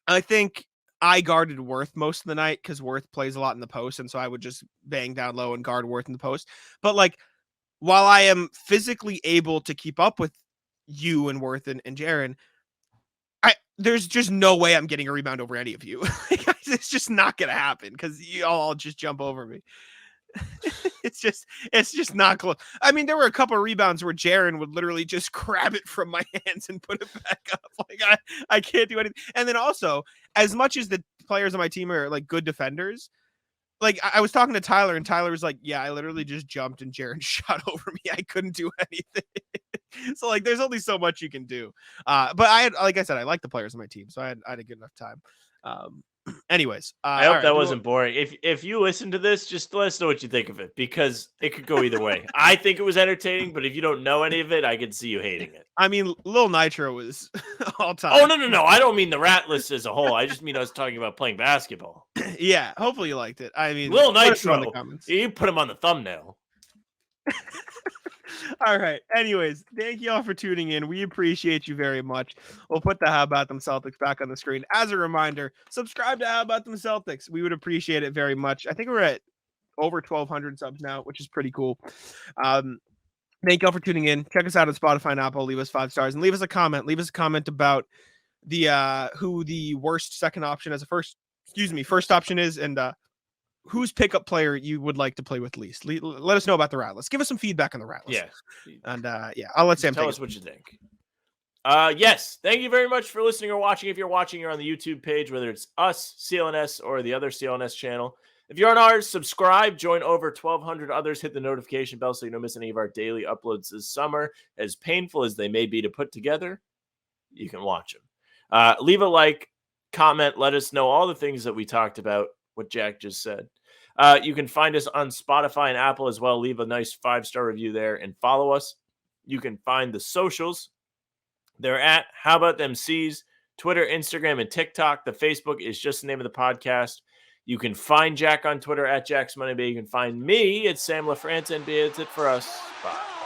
I think I guarded Worth most of the night because Worth plays a lot in the post, and so I would just bang down low and guard Worth in the post. But like, while I am physically able to keep up with you and Worth and Jaron, there's just no way I'm getting a rebound over any of you. It's just not gonna happen because you all just jump over me. It's just not close. I mean, there were a couple of rebounds where Jaron would literally just grab it from my hands and put it back up. Like I can't do anything. And then also, as much as the players on my team are like good defenders, like I was talking to Tyler, and Tyler was like, "Yeah, I literally just jumped and Jaren shot over me. I couldn't do anything." So like, there's only so much you can do. But like I said, I like the players on my team, so I had a good enough time. Anyways, I hope right, that wasn't boring. If you listen to this, just let us know what you think of it, because it could go either way. I think it was entertaining, but if you don't know any of it, I can see you hating it. I mean, Lil Nitro was all time. Oh, no. I don't mean the rat list as a whole. I just mean us talking about playing basketball. Yeah, hopefully you liked it. I mean, Lil let us know in Nitro. the comments. You put him on the thumbnail. All right. Anyways, thank you all for tuning in. We appreciate you very much. We'll put the How About Them Celtics back on the screen. As a reminder, subscribe to How About Them Celtics. We would appreciate it very much. I think we're at over 1,200 subs now, which is pretty cool. Thank you all for tuning in. Check us out on Spotify and Apple. Leave us 5 stars and leave us a comment. Leave us a comment about the who the worst second option as a first option is, and whose pickup player you would like to play with least. Let us know about the rat list. Give us some feedback on the rat list. Yeah. And I'll let Sam tell us what you think. Yes, thank you very much for listening or watching. If you're watching, you're on the YouTube page, whether it's us, CLNS, or the other CLNS channel. If you're on ours, subscribe, join over 1,200 others, hit the notification bell so you don't miss any of our daily uploads this summer. As painful as they may be to put together, you can watch them. Leave a like, comment, let us know all the things that we talked about, what Jack just said. You can find us on Spotify and Apple as well. Leave a nice 5-star review there and follow us. You can find the socials. They're at How About Them C's, Twitter, Instagram, and TikTok. The Facebook is just the name of the podcast. You can find Jack on Twitter at Jack's Money Bay. You can find me at Sam LaFrance, and that's it for us. Bye.